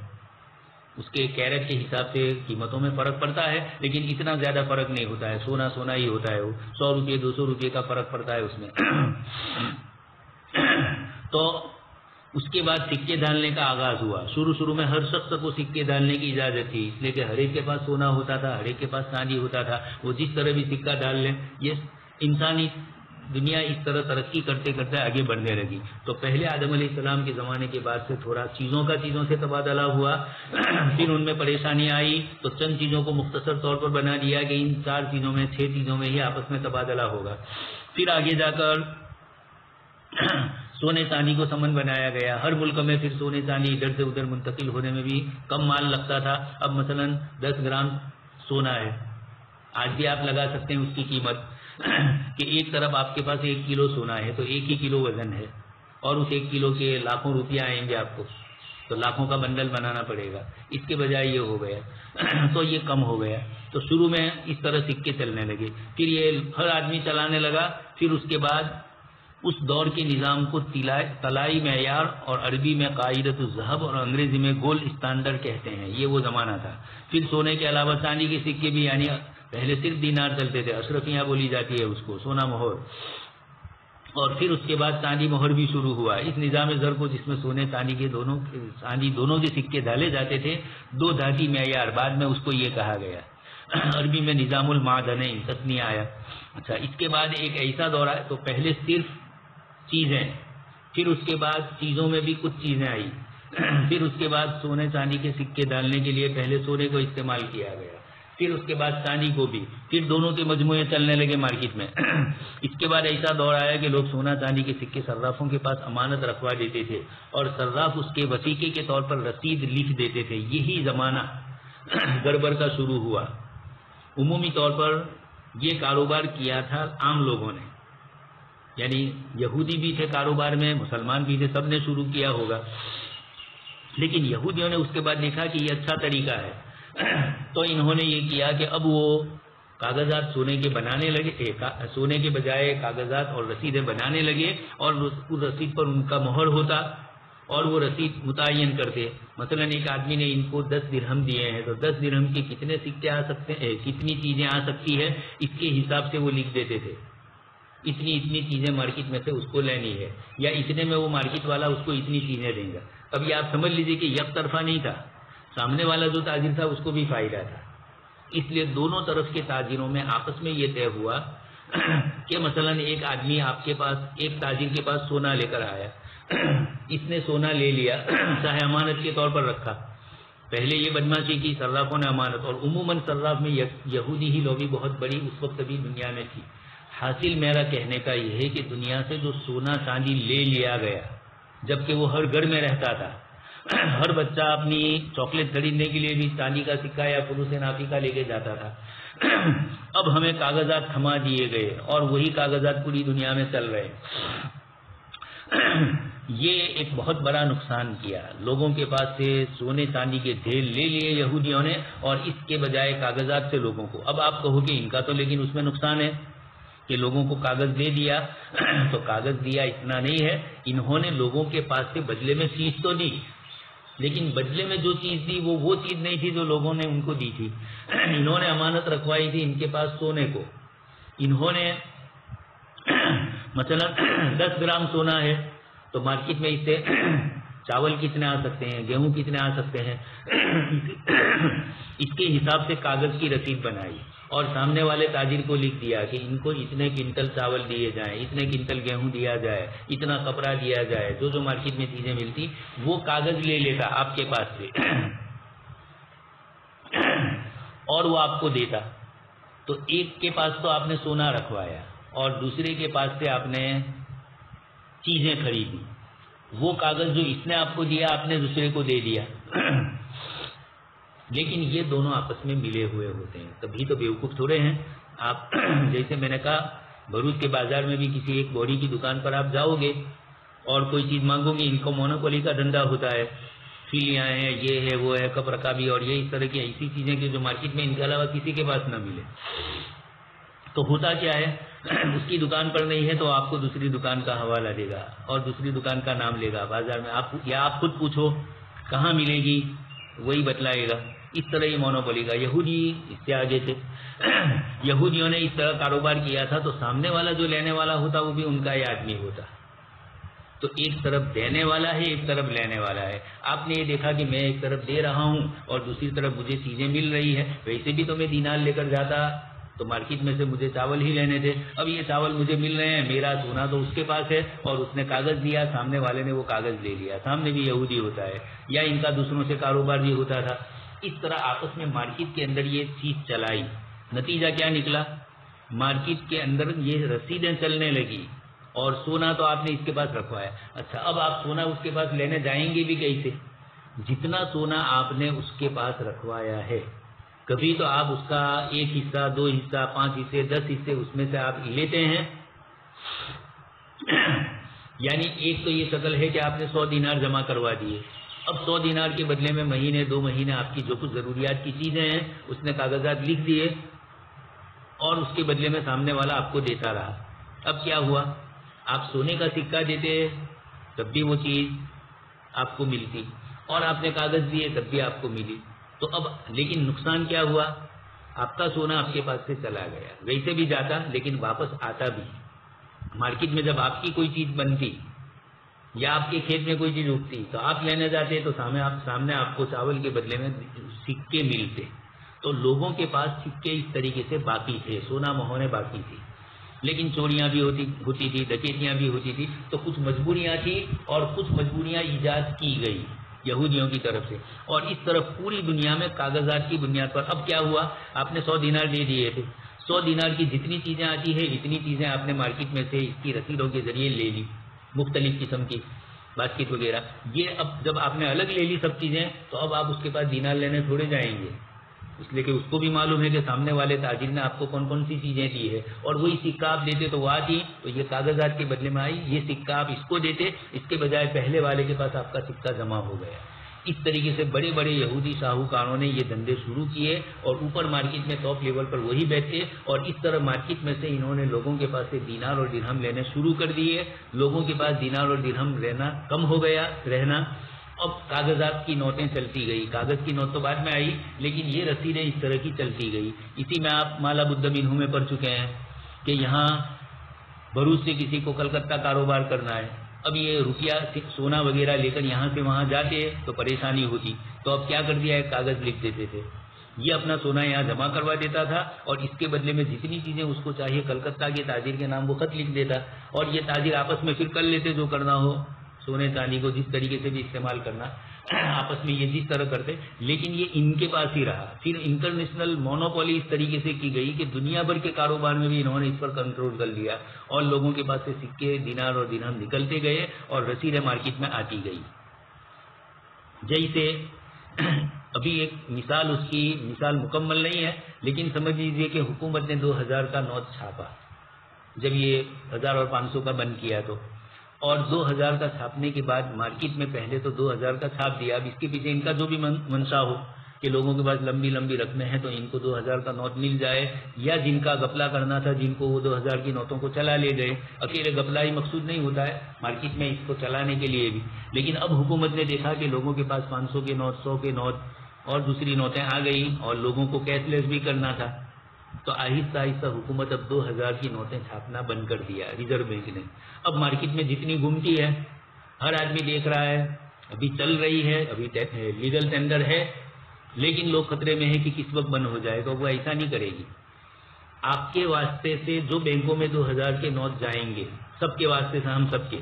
اس کے کیرٹ کے حساب سے قیمتوں میں فرق پڑتا ہے, لیکن اتنا زیادہ فرق نہیں ہوتا ہے, سونا سونا ہی ہوتا ہے. وہ 100 روپے 200 روپے کا فرق پڑتا ہے اس میں. تو اس کے بعد سکے ڈالنے کا آغاز ہوا. شروع میں ہر شخص کو سکے ڈالنے کی اجازت تھی, اس لیے کہ ہر ایک کے پاس سونا ہوتا تھا, ہر ایک کے پاس چاندی ہوتا تھا, وہ جس طرح بھی سکہ ڈال لیں. یہ انسانی دنیا اس طرح ترقی کرتے کرتے آگے بڑھنے لگی. تو پہلے آدم علیہ السلام کے زمانے کے بعد سے تھوڑا چیزوں سے تبادلہ ہوا, پھر ان میں پریشانی آئی تو چند چیزوں کو مختصر طور پر بنا دیا کہ ان 4 چیزوں میں 6 چیزوں میں ہی آپس میں تبادلہ ہوگا. پھر آگے جا کر سونے چاندی کو سمن بنایا گیا. ہر ملک میں پھر سونے چاندی ادھر سے ادھر منتقل ہونے میں بھی کم مال لگتا تھا. اب مثلا 10 گرام سونا ہے, آج بھی آپ لگا سکتے ہیں اس کی قیمت کہ ایک طرف آپ کے پاس 1 کلو سونا ہے تو 1 ہی کلو وزن ہے, اور اس 1 کلو کے لاکھوں روپیہ آئیں گے آپ کو, تو لاکھوں کا بنڈل بنانا پڑے گا. اس کے بجائے یہ ہو گیا تو یہ کم ہو گیا. تو شروع میں اس طرح سکے چلنے لگے, پھر یہ ہر آدمی چلانے لگا. پھر اس کے بعد اس دور کے نظام کو طلائی معیار اور عربی میں قاعدۃ الذهب اور انگریزی میں گولڈ اسٹینڈرڈ کہتے ہیں. یہ وہ زمانہ تھا. پھر سونے کے علاوہ چاندی کے سکے بھی, یعنی پہلے صرف دینار چلتے تھے, اشرفیاں بولی جاتی ہے اس کو, سونا مہر, اور پھر اس کے بعد چاندی مہر بھی شروع ہوا. اس نظام زر کو جس میں سونے چاندی دونوں کے سکے ڈالے جاتے تھے, 2 دھاتی معیار, بعد میں اس کو یہ کہا گیا. عربی میں نظام المعدنین تسنیہ آیا. اچھا, اس کے بعد ایک ایسا دور آیا تو پہلے صرف چیزیں, پھر اس کے بعد چیزوں میں بھی کچھ چیزیں آئی. پھر اس کے بعد سونے چاندی کے سکے ڈالنے کے لیے پہلے سونے کو استعمال کیا گیا, پھر اس کے بعد چاندی کو بھی, پھر دونوں کے مجموعے چلنے لگے مارکیٹ میں. اس کے بعد ایسا دور آیا کہ لوگ سونا چاندی کے سکے صرافوں کے پاس امانت رکھوا دیتے تھے, اور صراف اس کے وثیقے کے طور پر رسید لکھ دیتے تھے. یہی زمانہ گڑبڑ کا شروع ہوا. عمومی طور پر یہ کاروبار کیا تھا عام لوگوں نے, یعنی یہودی بھی تھے کاروبار میں, مسلمان بھی تھے, سب نے شروع کیا ہوگا. لیکن یہودیوں نے اس کے بعد دیکھا کہ یہ اچھا طریقہ ہے, تو انہوں نے یہ کیا کہ اب وہ کاغذات سونے کے بنانے لگے, سونے کے بجائے کاغذات اور رسیدیں بنانے لگے, اور اس رسید پر ان کا مہر ہوتا, اور وہ رسید متعین کرتے. مثلا ایک آدمی نے ان کو 10 درہم دیے ہیں تو 10 درہم کے کتنے سکے آ سکتے ہیں, کتنی چیزیں آ سکتی ہے, اس کے حساب سے وہ لکھ دیتے تھے. اتنی چیزیں مارکیٹ میں سے اس کو لینی ہے, یا اتنے میں وہ مارکیٹ والا اس کو اتنی چیزیں دیں گا. اب یہ آپ سمجھ لیجئے کہ یک طرفہ نہیں تھا, سامنے والا جو تاجر تھا اس کو بھی فائدہ تھا. اس لیے دونوں طرف کے تاجروں میں آپس میں یہ طے ہوا کہ مثلا ایک آدمی آپ کے پاس، ایک تاجر کے پاس سونا لے کر آیا، اس نے سونا لے لیا، چاہے امانت کے طور پر رکھا، پہلے یہ بدماشی کی صرافوں نے امانت، اور عموماً صراف میں یہودی ہی لوبی بہت بڑی اس وقت ابھی دنیا میں تھی۔ حاصل میرا کہنے کا یہ ہے کہ دنیا سے جو سونا چاندی لے لیا گیا، جبکہ وہ ہر گھر میں رہتا تھا، ہر بچہ اپنی چاکلیٹ خریدنے کے لیے بھی چاندی کا سکہ یا فلوس نافی کا لے کے جاتا تھا۔ اب ہمیں کاغذات تھما دیے گئے اور وہی کاغذات پوری دنیا میں چل رہے ہیں۔ یہ ایک بہت بڑا نقصان کیا، لوگوں کے پاس سے سونے چاندی کے ڈھیر لے لیے یہودیوں نے، اور اس کے بجائے کاغذات سے لوگوں کو۔ اب آپ کہو کہ ان کا تو لیکن اس میں نقصان ہے کہ لوگوں کو کاغذ دے دیا، تو کاغذ دیا اتنا نہیں ہے، انہوں نے لوگوں کے پاس سے بدلے میں چیز تو دی، لیکن بدلے میں جو چیز دی وہ چیز نہیں تھی جو لوگوں نے ان کو دی تھی۔ انہوں نے امانت رکھوائی تھی ان کے پاس سونے کو، انہوں نے مثلا 10 گرام سونا ہے تو مارکیٹ میں اس سے چاول کتنے آ سکتے ہیں، گیہوں کتنے آ سکتے ہیں، اس کے حساب سے کاغذ کی رسید بنائی اور سامنے والے تاجر کو لکھ دیا کہ ان کو اتنے کنٹل چاول دیے جائیں، اتنے کنٹل گیہوں دیا جائے، اتنا کپڑا دیا جائے، جو مارکیٹ میں چیزیں ملتی وہ کاغذ لے لیتا آپ کے پاس سے اور وہ آپ کو دیتا۔ تو ایک کے پاس تو آپ نے سونا رکھوایا اور دوسرے کے پاس سے آپ نے چیزیں خریدی، وہ کاغذ جو اس نے آپ کو دیا آپ نے دوسرے کو دے دیا، لیکن یہ دونوں آپس میں ملے ہوئے ہوتے ہیں، کبھی تو بیوقوف تھوڑے ہیں آپ۔ جیسے میں نے کہا بھروچ کے بازار میں بھی کسی ایک بوری کی دکان پر آپ جاؤ گے اور کوئی چیز مانگو گے، ان کو مونوپولی کا دھندا ہوتا ہے، فیلیاں ہیں، یہ ہے وہ ہے، کپ رکابی اور یہ اس طرح کی ایسی چیزیں کہ جو مارکیٹ میں ان کے علاوہ کسی کے پاس نہ ملے۔ تو ہوتا کیا ہے، اس کی دکان پر نہیں ہے تو آپ کو دوسری دکان کا حوالہ دے گا اور دوسری دکان کا نام لے گا بازار میں، آپ خود پوچھو کہاں ملے گی وہی بتلائے گا۔ اس طرح ہی مونوپولی کا، یہودی اس سے آگے تھے، یہودیوں نے اس طرح کاروبار کیا تھا تو سامنے والا جو لینے والا ہوتا وہ بھی ان کا ہی آدمی ہوتا، تو ایک طرف دینے والا ہے ایک طرف لینے والا ہے۔ آپ نے یہ دیکھا کہ میں ایک طرف دے رہا ہوں اور دوسری طرف مجھے چیزیں مل رہی ہے، ویسے بھی تو میں دینار لے کر جاتا تو مارکیٹ میں سے مجھے چاول ہی لینے تھے، اب یہ چاول مجھے مل رہے ہیں، میرا سونا تو اس کے پاس ہے اور اس نے کاغذ دیا، سامنے والے نے وہ کاغذ لے لیا، سامنے بھی یہودی ہوتا ہے یا ان کا دوسروں سے کاروبار بھی ہوتا تھا۔ اس طرح آپس میں مارکیٹ کے اندر یہ چیز چلائی، نتیجہ کیا نکلا، مارکیٹ کے اندر یہ رسیدیں چلنے لگی اور سونا تو آپ نے اس کے پاس رکھوایا۔ اچھا اب آپ سونا اس کے پاس لینے جائیں گے بھی کیسے؟ جتنا سونا آپ نے اس کے پاس رکھوایا ہے، کبھی تو آپ اس کا 1 حصہ 2 حصہ 5 حصے 10 حصے اس میں سے آپ لیتے ہیں، یعنی ایک تو یہ شکل ہے کہ آپ نے 100 دینار جمع کروا دیے، اب 100 دینار کے بدلے میں مہینے 2 مہینے آپ کی جو کچھ ضروریات کی چیزیں ہیں اس نے کاغذات لکھ دیے اور اس کے بدلے میں سامنے والا آپ کو دیتا رہا۔ اب کیا ہوا، آپ سونے کا سکہ دیتے تب بھی وہ چیز آپ کو ملتی اور آپ نے کاغذ دیے تب بھی آپ کو ملی، تو اب لیکن نقصان کیا ہوا، آپ کا سونا آپ کے پاس سے چلا گیا، ویسے بھی جاتا لیکن واپس آتا بھی۔ مارکیٹ میں جب آپ کی کوئی چیز بنتی یا آپ کے کھیت میں کوئی چیز اگتی تو آپ لینے جاتے تو سامنے آپ کو چاول کے بدلے میں سکے ملتے، تو لوگوں کے پاس سکے اس طریقے سے باقی تھے، سونا مہوریں باقی تھی، لیکن چوریاں بھی ہوتی تھی، ڈکیتیاں بھی ہوتی تھی، تو کچھ مجبوریاں تھی اور کچھ مجبوریاں ایجاد کی گئی یہودیوں کی طرف سے، اور اس طرف پوری دنیا میں کاغذات کی بنیاد پر اب کیا ہوا، آپ نے 100 دینار دے دیے تھے، 100 دینار کی جتنی چیزیں آتی ہے اتنی چیزیں آپ نے مارکیٹ میں سے اس کی رسیدوں کے ذریعے لے لی، مختلف قسم کی باسکٹ وغیرہ، یہ اب جب آپ نے الگ لے لی سب چیزیں تو اب آپ اس کے پاس دینار لینے تھوڑے جائیں گے، اس لیے کہ اس کو بھی معلوم ہے کہ سامنے والے تاجر نے آپ کو کون کون سی چیزیں دی ہے، اور وہی سکہ آپ دیتے تو وہ آتی، تو یہ کاغذات کے بدلے میں آئی، یہ سکہ آپ اس کو دیتے، اس کے بجائے پہلے والے کے پاس آپ کا سکہ جمع ہو گیا۔ اس طریقے سے بڑے بڑے یہودی شاہوکاروں نے یہ دھندے شروع کیے اور اوپر مارکیٹ میں ٹاپ لیول پر وہی بیٹھتے، اور اس طرح مارکیٹ میں سے انہوں نے لوگوں کے پاس سے دینار اور درہم لینے شروع کر دیے، لوگوں کے پاس دینار اور درہم رہنا کم ہو گیا رہنا، اب کاغذات کی نوٹیں چلتی گئی، کاغذ کی نوٹ تو بعد میں آئی لیکن یہ رسیدیں اس طرح کی چلتی گئی۔ اسی میں آپ مالا بدھ منہ میں پڑھ چکے ہیں کہ یہاں بھروچ سے کسی کو کلکتہ کاروبار کرنا ہے، اب یہ روپیہ سونا وغیرہ لے کر یہاں سے وہاں جاتے تو پریشانی ہوتی، تو اب کیا کر دیا ہے، کاغذ لکھ دیتے تھے، یہ اپنا سونا یہاں جمع کروا دیتا تھا اور اس کے بدلے میں جتنی چیزیں اس کو چاہیے کلکتہ کے تاجر کے نام وہ خط لکھ دیتا اور یہ تاجر آپس میں پھر کر لیتے جو کرنا ہو، سونے چاندی کو جس طریقے سے بھی استعمال کرنا آپس میں یہ جس طرح کرتے، لیکن یہ ان کے پاس ہی رہا۔ پھر انٹرنیشنل مونوپولی اس طریقے سے کی گئی کہ دنیا بھر کے کاروبار میں بھی انہوں نے اس پر کنٹرول کر لیا اور لوگوں کے پاس سے سکے، دینار اور درہم نکلتے گئے اور رسیدیں مارکیٹ میں آتی گئی۔ جیسے ابھی ایک مثال، اس کی مثال مکمل نہیں ہے لیکن سمجھ لیجیے کہ حکومت نے 2000 کا نوٹ چھاپا جب یہ 1000 اور 500 کا بند کیا تو، اور 2000 کا چھاپنے کے بعد مارکیٹ میں پہلے تو 2000 کا چھاپ دیا۔ اب اس کے پیچھے ان کا جو بھی منشا ہو کہ لوگوں کے پاس لمبی لمبی رقمیں ہیں تو ان کو 2000 کا نوٹ مل جائے، یا جن کا گپلا کرنا تھا جن کو وہ 2000 کی نوٹوں کو چلا لے گئے۔ اکیلے گپلا ہی مقصود نہیں ہوتا ہے مارکیٹ میں اس کو چلانے کے لیے بھی، لیکن اب حکومت نے دیکھا کہ لوگوں کے پاس 500 کے نوٹ، 100 کے نوٹ اور دوسری نوٹیں آ گئی اور لوگوں کو کیش لیس بھی کرنا تھا، تو آہستہ آہستہ حکومت اب 2000 کی نوٹیں چھاپنا بند کر دیا ریزرو بینک نے۔ اب مارکیٹ میں جتنی گھومتی ہے ہر آدمی دیکھ رہا ہے، ابھی چل رہی ہے، ابھی لیگل ٹینڈر ہے، لیکن لوگ خطرے میں ہیں کہ کس وقت بند ہو جائے گا۔ وہ ایسا نہیں کرے گی، آپ کے واسطے سے جو بینکوں میں 2000 کے نوٹ جائیں گے، سب کے واسطے سے، ہم سب کے،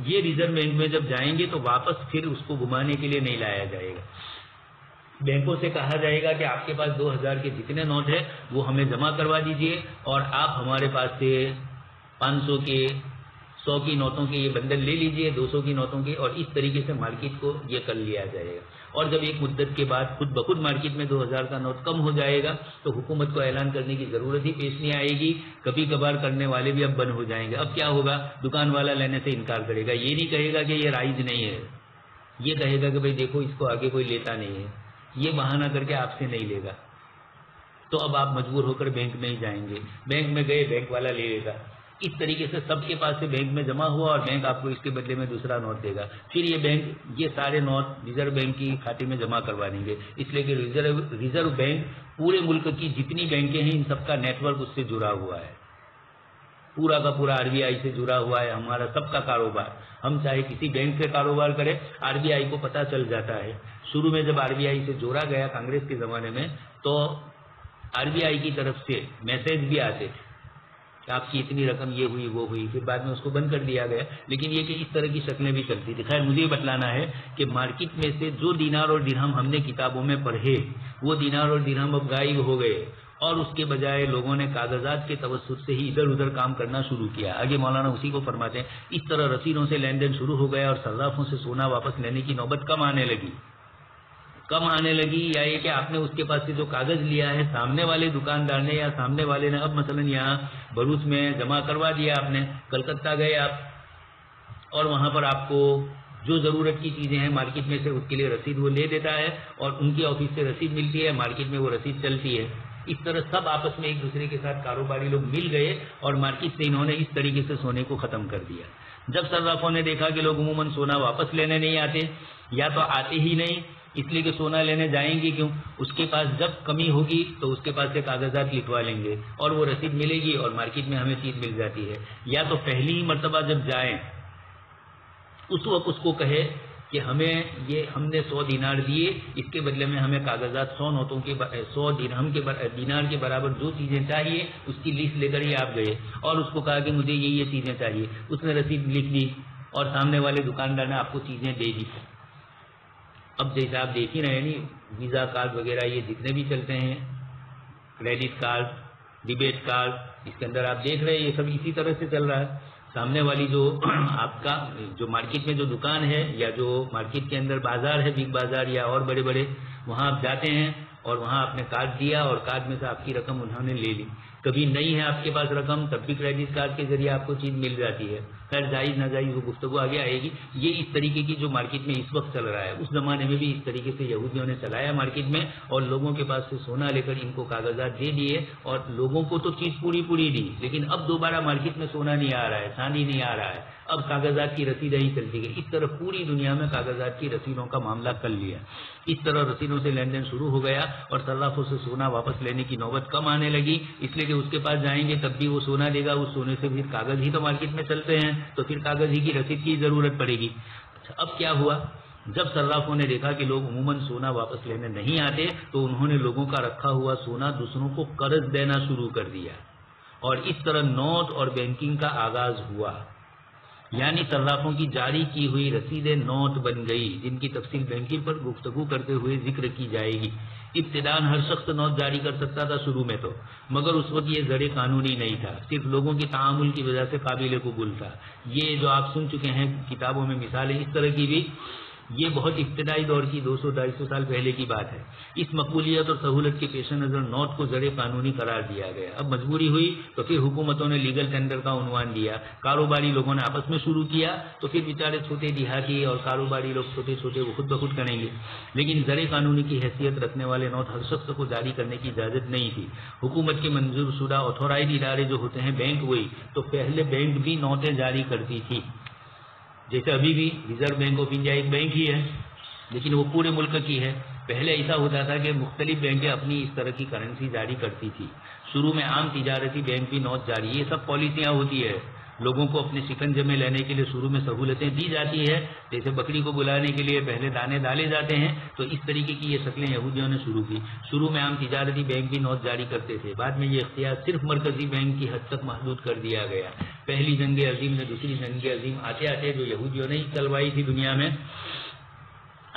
یہ ریزرو بینک میں جب جائیں گے تو واپس پھر اس کو گھمانے کے لیے نہیں لایا جائے گا۔ بینکوں سے کہا جائے گا کہ آپ کے پاس 2000 کے جتنے نوٹ ہیں وہ ہمیں جمع کروا دیجئے اور آپ ہمارے پاس سے 500 کے، 100 کی نوٹوں کے یہ بندل لے لیجئے، 200 کی نوٹوں کے، اور اس طریقے سے مارکیٹ کو یہ کر لیا جائے گا۔ اور جب ایک مدت کے بعد خود بخود مارکیٹ میں 2000 کا نوٹ کم ہو جائے گا تو حکومت کو اعلان کرنے کی ضرورت ہی پیش نہیں آئے گی، کبھی کبھار کرنے والے بھی اب بند ہو جائیں گے۔ اب کیا ہوگا، دکان والا لینے سے انکار کرے گا، یہ نہیں کہے گا کہ یہ رائج نہیں ہے، یہ کہے گا کہ بھائی دیکھو اس کو آگے کوئی لیتا نہیں ہے، یہ بہانہ کر کے آپ سے نہیں لے گا، تو اب آپ مجبور ہو کر بینک نہیں جائیں گے، بینک میں گئے بینک والا لے لے گا۔ اس طریقے سے سب کے پاس سے بینک میں جمع ہوا اور بینک آپ کو اس کے بدلے میں دوسرا نوٹ دے گا، پھر یہ بینک یہ سارے نوٹ ریزرو بینک کی کھاتے میں جمع کروا دیں گے، اس لیے کہ ریزرو بینک پورے ملک کی جتنی بینکیں ہیں ان سب کا نیٹ ورک اس سے جڑا ہوا ہے، پورا کا پورا RBI سے جڑا ہوا ہے ہمارا سب کا کاروبار۔ ہم چاہے کسی بینک سے کاروبار کریں، RBI کو پتہ چل جاتا ہے۔ شروع میں جب RBI سے جوڑا گیا کانگریس کے زمانے میں تو RBI کی طرف سے میسج بھی آتے تھے کہ آپ کی اتنی رقم یہ ہوئی وہ ہوئی، پھر بعد میں اس کو بند کر دیا گیا، لیکن یہ کہ اس طرح کی شکلیں بھی چلتی تھی۔ خیر مجھے یہ بتلانا ہے کہ مارکیٹ میں سے جو دینار اور درہم ہم نے کتابوں میں پڑھے وہ دینار اور درہم اب غائب ہو گئے اور اس کے بجائے لوگوں نے کاغذات کے توسط سے ہی ادھر ادھر کام کرنا شروع کیا۔ آگے مولانا اسی کو فرماتے ہیں، اس طرح رسیدوں سے لین دین شروع ہو گیا اور صرافوں سے سونا واپس لینے کی نوبت کم آنے لگی، یا یہ کہ آپ نے اس کے پاس سے جو کاغذ لیا ہے سامنے والے دکاندار نے یا سامنے والے نے اب مثلا یہاں بھروچ میں جمع کروا دیا، آپ نے کلکتہ گئے آپ اور وہاں پر آپ کو جو ضرورت کی چیزیں ہیں مارکیٹ میں سے اس کے لیے رسید وہ لے دیتا ہے اور ان کی آفس سے رسید ملتی ہے، مارکیٹ میں وہ رسید چلتی ہے۔ اس طرح سب آپس میں ایک دوسرے کے ساتھ کاروباری لوگ مل گئے اور مارکیٹ سے انہوں نے اس طریقے سے سونے کو ختم کر دیا۔ جب صرافوں نے دیکھا کہ لوگ عموماً سونا واپس لینے نہیں آتے، یا تو آتے ہی نہیں اس لیے کہ سونا لینے جائیں گے کیوں، اس کے پاس جب کمی ہوگی تو اس کے پاس سے کاغذات لکھوا لیں گے اور وہ رسید ملے گی اور مارکیٹ میں ہمیں چیز مل جاتی ہے، یا تو پہلی ہی مرتبہ جب جائیں اس وقت اس کو کہے کہ ہمیں یہ ہم نے 100 دینار دیے، اس کے بدلے میں ہمیں کاغذات 100 نوٹوں کے 100 درہم کے دینار کے برابر جو چیزیں چاہیے اس کی لسٹ لے کر ہی آپ گئے اور اس کو کہا کہ مجھے یہ چیزیں چاہیے، اس نے رسید لکھ دی اور سامنے والے دکاندار نے آپ کو چیزیں دے دی۔ اب جیسے آپ دیکھ ہی رہے ہیں ویزا کارڈ وغیرہ یہ جتنے بھی چلتے ہیں، کریڈٹ کارڈ، ڈیبٹ کارڈ، اس کے اندر آپ دیکھ رہے ہیں یہ سب اسی طرح سے چل رہا ہے۔ سامنے والی جو آپ کا جو مارکیٹ میں جو دکان ہے یا جو مارکیٹ کے اندر بازار ہے، بگ بازار یا اور بڑے بڑے، وہاں آپ جاتے ہیں اور وہاں آپ نے کارڈ دیا اور کارڈ میں سے آپ کی رقم انہوں نے لے لی، کبھی نہیں ہے آپ کے پاس رقم تب بھی کریڈٹ کارڈ کے ذریعے آپ کو چیز مل جاتی ہے۔ خیر جائز ناجائز وہ گفتگو آگے آئے گی۔ یہ اس طریقے کی جو مارکیٹ میں اس وقت چل رہا ہے، اس زمانے میں بھی اس طریقے سے یہودیوں نے چلایا مارکیٹ میں اور لوگوں کے پاس سے سونا لے کر ان کو کاغذات دے دیے اور لوگوں کو تو چیز پوری دی، لیکن اب دوبارہ مارکیٹ میں سونا نہیں آ رہا ہے، چاندی نہیں آ رہا ہے، اب کاغذات کی رسیدیں ہی چلتی گئی۔ اس طرح پوری دنیا میں کاغذات کی رسیدوں کا معاملہ کر لیا، اس طرح رسیدوں سے لین دین شروع ہو گیا اور صرافوں سے سونا واپس لینے کی نوبت کم آنے لگی، اس لیے کہ اس کے پاس جائیں گے تب بھی وہ سونا دے گا، اس سونے سے پھر کاغذ ہی تو مارکیٹ میں چلتے ہیں تو پھر کاغذ ہی کی رسید کی ضرورت پڑے گی۔ اچھا اب کیا ہوا جب صرافوں نے دیکھا کہ لوگ عموماً سونا واپس لینے نہیں آتے تو انہوں نے لوگوں کا رکھا ہوا سونا دوسروں کو قرض دینا شروع کر دیا اور اس طرح نوٹ اور بینکنگ کا آغاز ہوا. یعنی صرافوں کی جاری کی ہوئی رسیدیں نوٹ بن گئی جن کی تفصیل بینکنگ پر گفتگو کرتے ہوئے ذکر کی جائے گی. ابتداءً ہر شخص نوٹ جاری کر سکتا تھا شروع میں تو، مگر اس وقت یہ زر قانونی نہیں تھا، صرف لوگوں کی تعامل کی وجہ سے قابل قبول تھا. یہ جو آپ سن چکے ہیں کتابوں میں مثالیں اس طرح کی بھی، یہ بہت ابتدائی دور کی 200-250 سال پہلے کی بات ہے. اس مقبولیت اور سہولت کے پیش نظر نوٹ کو زر قانونی قرار دیا گیا. اب مجبوری ہوئی تو پھر حکومتوں نے لیگل ٹینڈر کا عنوان دیا، کاروباری لوگوں نے آپس میں شروع کیا تو پھر بیچارے چھوٹے دیہاتی اور کاروباری لوگ چھوٹے چھوٹے وہ خود بخود کریں گے. لیکن زر قانونی کی حیثیت رکھنے والے نوٹ ہر شخص کو جاری کرنے کی اجازت نہیں تھی. حکومت کے منظور شدہ آتھورائزڈ ادارے جو ہوتے ہیں بینک ہوئی، تو پہلے بینک بھی نوٹیں جاری کرتی تھی. جیسے ابھی بھی ریزرو بینک آف انڈیا ایک بینک ہی ہے لیکن وہ پورے ملک کی ہے. پہلے ایسا ہوتا تھا کہ مختلف بینکیں اپنی اس طرح کی کرنسی جاری کرتی تھی. شروع میں عام تجارتی بینک بھی نوٹ جاری، یہ سب پالیسیاں ہوتی ہے. لوگوں کو اپنے شکنجے میں لینے کے لیے شروع میں سہولتیں دی جاتی ہے، جیسے بکری کو بلانے کے لیے پہلے دانے ڈالے جاتے ہیں. تو اس طریقے کی یہ شکلیں یہودیوں نے شروع کی. شروع میں عام تجارتی بینک بھی نوٹ جاری کرتے تھے، بعد میں یہ اختیار صرف مرکزی بینک کی حد تک محدود کر دیا گیا. پہلی جنگ عظیم نے دوسری جنگ عظیم آتے آتے جو یہودیوں نے چلوائی تھی دنیا میں،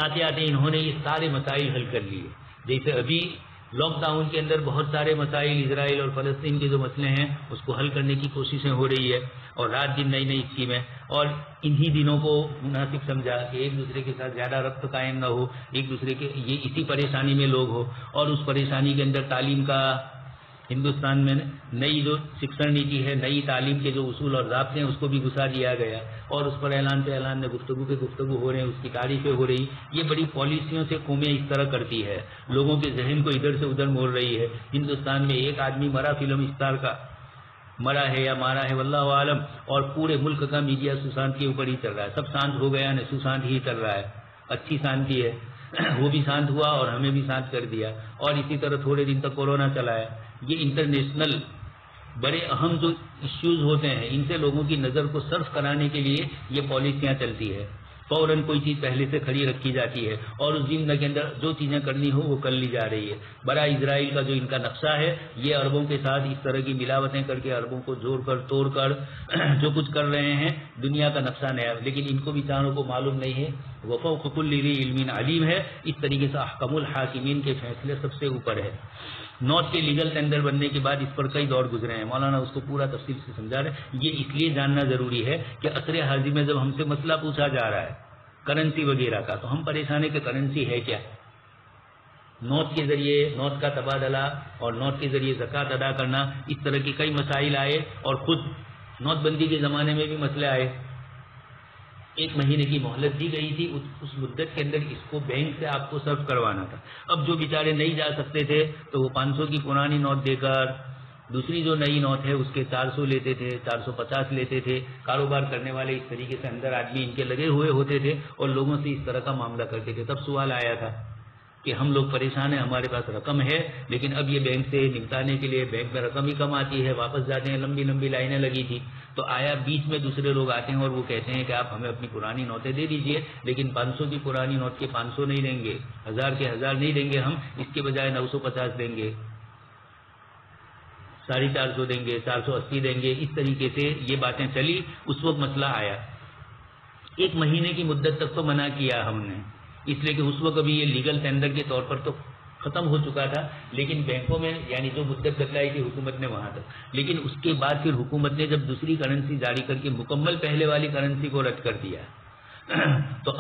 آتے آتے انہوں نے یہ سارے مسائل حل کر لیے. جیسے ابھی لاک ڈاؤن کے اندر بہت سارے مسائل اسرائیل اور فلسطین کے جو مسئلے ہیں اس کو حل کرنے کی کوششیں ہو رہی ہے اور رات دن نئی نئی اسکیمیں. اور انہی دنوں کو مناسب سمجھا کہ ایک دوسرے کے ساتھ زیادہ ربط قائم نہ ہو، ایک دوسرے کے یہ اسی پریشانی میں لوگ ہو، اور اس پریشانی کے اندر تعلیم کا ہندوستان میں نئی جو شکشن نیتی ہے، نئی تعلیم کے جو اصول اور ضابطے ہیں اس کو بھی گھسا دیا گیا اور اس پر اعلان پہ اعلان میں گفتگو ہو رہے ہیں، اس کی تعریفیں ہو رہی. یہ بڑی پالیسیوں سے قومیں اس طرح کرتی ہے، لوگوں کے ذہن کو ادھر سے ادھر موڑ رہی ہے. ہندوستان میں ایک آدمی مرا فلم اسٹار کا، مرا ہے یا مارا ہے واللہ عالم، اور پورے ملک کا میڈیا سوشانت کے اوپر ہی چل رہا ہے. سب شانت ہو گیا نا، سوشانت ہی چل رہا ہے. اچھی شانتی ہے، وہ بھی شانت ہوا اور ہمیں بھی شانت کر دیا. اور اسی طرح تھوڑے دن تک کورونا چلا ہے. یہ انٹرنیشنل بڑے اہم جو ایشوز ہوتے ہیں ان سے لوگوں کی نظر کو صرف کرانے کے لیے یہ پالیسیاں چلتی ہے. فوراً کوئی چیز پہلے سے کھڑی رکھی جاتی ہے اور اس دن کے اندر جو چیزیں کرنی ہو وہ کر لی جا رہی ہے. بڑا اسرائیل کا جو ان کا نقشہ ہے، یہ عربوں کے ساتھ اس طرح کی ملاوٹیں کر کے عربوں کو جوڑ کر توڑ کر جو کچھ کر رہے ہیں، دنیا کا نقشہ نیا، لیکن ان کو بیچاروں کو معلوم نہیں ہے. وفوق کل ذی علم علیم ہے. اس طریقے سے احکم الحاکمین کے فیصلے سب سے اوپر ہے. نوٹ کے لیگل ٹینڈر بننے کے بعد اس پر کئی دور گزرے ہیں. مولانا اس کو پورا تفصیل سے سمجھا رہے ہیں. یہ اس لیے جاننا ضروری ہے کہ عصر حاضر میں جب ہم سے مسئلہ پوچھا جا رہا ہے کرنسی وغیرہ کا، تو ہم پریشان ہیں کہ کرنسی ہے کیا. نوٹ کے ذریعے نوٹ کا تبادلہ اور نوٹ کے ذریعے زکوٰۃ ادا کرنا، اس طرح کے کئی مسائل آئے اور خود نوٹ بندی کے زمانے میں بھی مسئلے آئے. 1 مہینے کی مہلت دی گئی تھی، اس مدت کے اندر اس کو بینک سے آپ کو سرو کروانا تھا. اب جو بیچارے نہیں جا سکتے تھے تو وہ 500 کی پرانی نوٹ دے کر دوسری جو نئی نوٹ ہے اس کے 400 لیتے تھے، 450 لیتے تھے. کاروبار کرنے والے اس طریقے سے اندر آدمی ان کے لگے ہوئے ہوتے تھے اور لوگوں سے اس طرح کا معاملہ کرتے تھے. تب سوال آیا تھا کہ ہم لوگ پریشان ہیں، ہمارے پاس رقم ہے لیکن اب یہ بینک سے نمٹانے کے لیے بینک میں رقم ہی کم آتی ہے، واپس جاتے ہیں، لمبی لمبی لائنیں لگی تھی. تو آیا بیچ میں دوسرے لوگ آتے ہیں اور وہ کہتے ہیں کہ آپ ہمیں اپنی پرانی نوٹیں دے دیجئے، لیکن 500 کی پرانی نوٹ کے 500 نہیں دیں گے، 1000 کے 1000 نہیں دیں گے، ہم اس کے بجائے 950 دیں گے، 450 دیں گے، 480 دیں گے. اس طریقے سے یہ باتیں چلی. اس وقت مسئلہ آیا. 1 مہینے کی مدت تک تو منع کیا ہم نے، اس لیے کہ اس وقت ابھی یہ لیگل ٹینڈر کے طور پر تو ختم ہو چکا تھا، لیکن بینکوں میں یعنی جو مدت بتلائی تھی حکومت نے وہاں تک. لیکن اس کے بعد پھر حکومت نے جب دوسری کرنسی جاری کر کے مکمل پہلے والی کرنسی کو رد کر دیا تو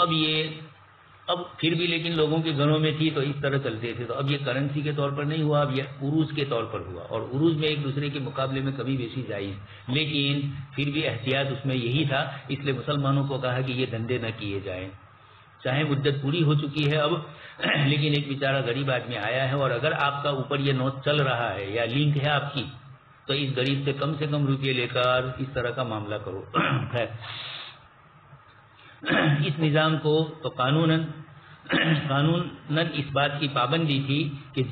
اب پھر بھی لیکن لوگوں کے گھروں میں تھی تو اس طرح چلتے تھے. تو اب یہ کرنسی کے طور پر نہیں ہوا، اب یہ عروج کے طور پر ہوا، اور عروج میں ایک دوسرے کے مقابلے میں کمی بیشی جائز، لیکن پھر بھی احتیاط اس میں یہی تھا. اس لیے مسلمانوں کو کہا کہ یہ دھندے نہ کیے جائیں. چاہے مدت پوری ہو چکی ہے اب، لیکن ایک بیچارہ غریب آدمی آیا ہے اور اگر آپ کا اوپر یہ نوٹ چل رہا ہے یا لنک ہے آپ کی، تو اس غریب سے کم روپئے لے کر اس طرح کا معاملہ کرو. اس نظام کو تو قانوناً اس بات کی پابندی تھی کہ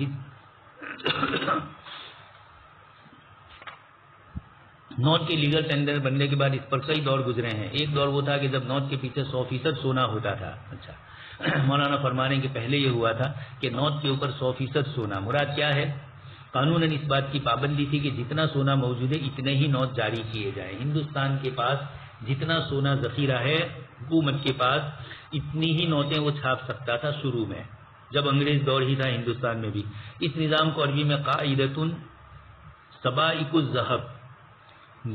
نوٹ کے لیگل ٹینڈر بننے کے بعد اس پر کئی دور گزرے ہیں. ایک دور وہ تھا کہ جب نوٹ کے پیچھے 100% سونا ہوتا تھا. اچھا، مولانا فرمانے کے پہلے یہ ہوا تھا کہ نوٹ کے اوپر 100% سونا، مراد کیا ہے؟ قانوناً اس بات کی پابندی تھی کہ جتنا سونا موجود ہے اتنے ہی نوٹ جاری کیے جائیں۔ ہندوستان کے پاس جتنا سونا ذخیرہ ہے حکومت کے پاس اتنی ہی نوٹیں وہ چھاپ سکتا تھا شروع میں، جب انگریز دور ہی تھا ہندوستان میں بھی۔ اس نظام کو عربی میں قاعدۃ سبائق الذهب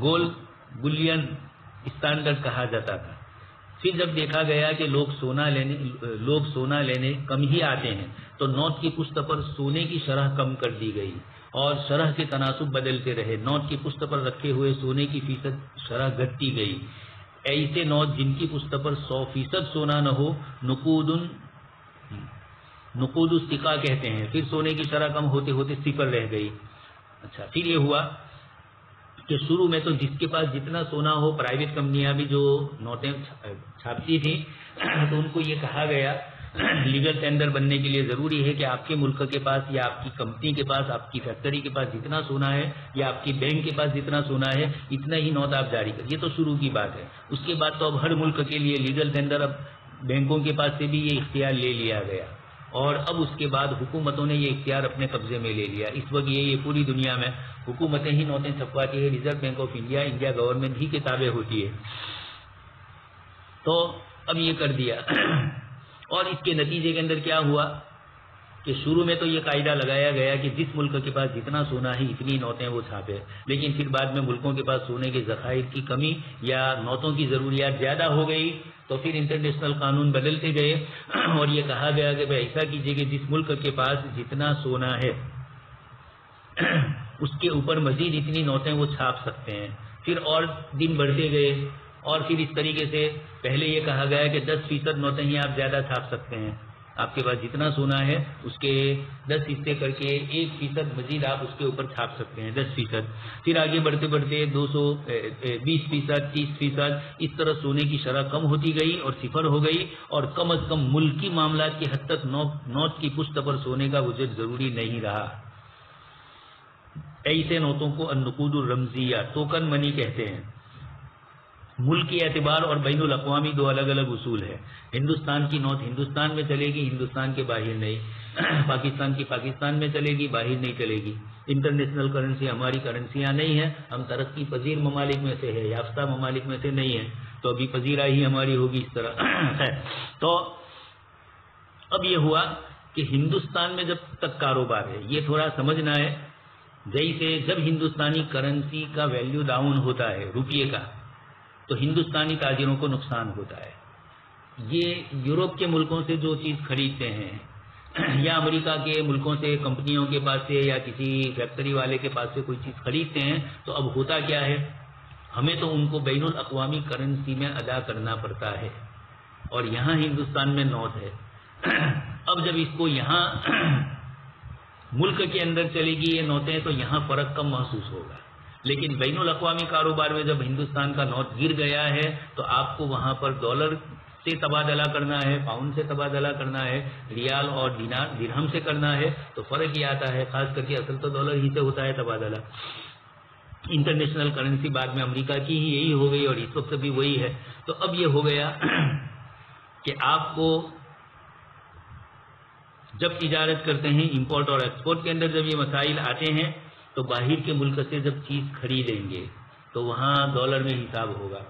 گول بلین اسٹینڈرڈ کہا جاتا تھا۔ پھر جب دیکھا گیا کہ لوگ سونا لینے کم ہی آتے ہیں تو نوٹ کی پشت پر سونے کی شرح کم کر دی گئی اور شرح کے تناسب بدلتے رہے۔ نوٹ کی پشت پر رکھے ہوئے سونے کی فیصد شرح گھٹتی گئی۔ ایسے نوٹ جن کی پشت پر 100% سونا نہ ہو نقود الثقہ کہتے ہیں۔ پھر سونے کی شرح کم ہوتے ہوتے صفر رہ گئی۔ اچھا، پھر یہ ہوا کہ شروع میں تو جس کے پاس جتنا سونا ہو، پرائیویٹ کمپنیاں بھی جو نوٹیں چھاپتی تھیں تو ان کو یہ کہا گیا لیگل ٹینڈر بننے کے لیے ضروری ہے کہ آپ کے ملک کے پاس یا آپ کی کمپنی کے پاس، آپ کی فیکٹری کے پاس جتنا سونا ہے یا آپ کی بینک کے پاس جتنا سونا ہے اتنا ہی نوٹ آپ جاری کریں۔ یہ تو شروع کی بات ہے۔ اس کے بعد تو اب ہر ملک کے لیے لیگل ٹینڈر، اب بینکوں کے پاس سے بھی یہ اختیار لے لیا گیا اور اب اس کے بعد حکومتوں نے یہ اختیار اپنے قبضے میں لے لیا۔ اس وقت یہ پوری دنیا میں حکومتیں ہی نوٹیں چھپواتی ہے۔ Reserve bank of India government ہی کتابیں ہوتی ہے۔ تو اب یہ کر دیا اور اس کے نتیجے کے اندر کیا ہوا کہ شروع میں تو یہ قاعدہ لگایا گیا کہ جس ملک کے پاس جتنا سونا ہے اتنی نوٹیں وہ چھاپے، لیکن پھر بعد میں ملکوں کے پاس سونے کے ذخائر کی کمی یا نوٹوں کی ضروریات زیادہ ہو گئی تو پھر انٹرنیشنل قانون بدلتے گئے اور یہ کہا گیا کہ بھائی ایسا کیجئے کہ جس ملک کے پاس جتنا سونا ہے اس کے اوپر مزید اتنی نوٹیں وہ چھاپ سکتے ہیں۔ پھر اور دن بڑھتے گئے اور پھر اس طریقے سے پہلے یہ کہا گیا کہ 10% نوٹیں ہی آپ زیادہ چھاپ سکتے ہیں، آپ کے پاس جتنا سونا ہے اس کے 10 حصے کر کے 1% مزید آپ اس کے اوپر چھاپ سکتے ہیں، 10%۔ پھر آگے بڑھتے بڑھتے 20% 30%، اس طرح سونے کی شرح کم ہوتی گئی اور صفر ہو گئی اور کم از کم ملکی معاملات کی حد تک نوٹ کی پشت پر سونے کا وجود ضروری نہیں رہا۔ ایسے نوٹوں کو النقود الرمزیہ ٹوکن منی کہتے ہیں۔ ملکی اعتبار اور بین الاقوامی دو الگ الگ اصول ہے۔ ہندوستان کی نوٹ ہندوستان میں چلے گی، ہندوستان کے باہر نہیں۔ پاکستان کی پاکستان میں چلے گی، باہر نہیں چلے گی۔ انٹرنیشنل کرنسی ہماری کرنسیاں نہیں ہیں، ہم ترقی پذیر ممالک میں سے ہے، یافتہ ممالک میں سے نہیں ہیں، تو ابھی پذیرہ ہی ہماری ہوگی اس طرح ہے۔ تو اب یہ ہوا کہ ہندوستان میں جب تک کاروبار ہے، یہ تھوڑا سمجھنا ہے، جیسے جب ہندوستانی کرنسی کا ویلیو ڈاؤن ہوتا ہے روپیے کا تو ہندوستانی تاجروں کو نقصان ہوتا ہے۔ یہ یورپ کے ملکوں سے جو چیز خریدتے ہیں یا امریکہ کے ملکوں سے کمپنیوں کے پاس سے یا کسی فیکٹری والے کے پاس سے کوئی چیز خریدتے ہیں تو اب ہوتا کیا ہے، ہمیں تو ان کو بین الاقوامی کرنسی میں ادا کرنا پڑتا ہے اور یہاں ہندوستان میں نوٹ ہے۔ اب جب اس کو یہاں ملک کے اندر چلے گی یہ نوٹیں تو یہاں فرق کم محسوس ہوگا، لیکن بین الاقوامی کاروبار میں جب ہندوستان کا نوٹ گر گیا ہے تو آپ کو وہاں پر ڈالر سے تبادلہ کرنا ہے، پاؤنڈ سے تبادلہ کرنا ہے، ریال اور دینار درہم سے کرنا ہے، تو فرق یہ آتا ہے، خاص کر کے اصل تو ڈالر ہی سے ہوتا ہے تبادلہ۔ انٹرنیشنل کرنسی بعد میں امریکہ کی ہی یہی ہو گئی اور اس وقت بھی وہی ہے۔ تو اب یہ ہو گیا کہ آپ کو جب تجارت کرتے ہیں امپورٹ اور ایکسپورٹ کے اندر جب یہ مسائل آتے ہیں تو باہر کے ملک سے جب چیز خریدیں گے تو وہاں ڈالر میں حساب ہوگا،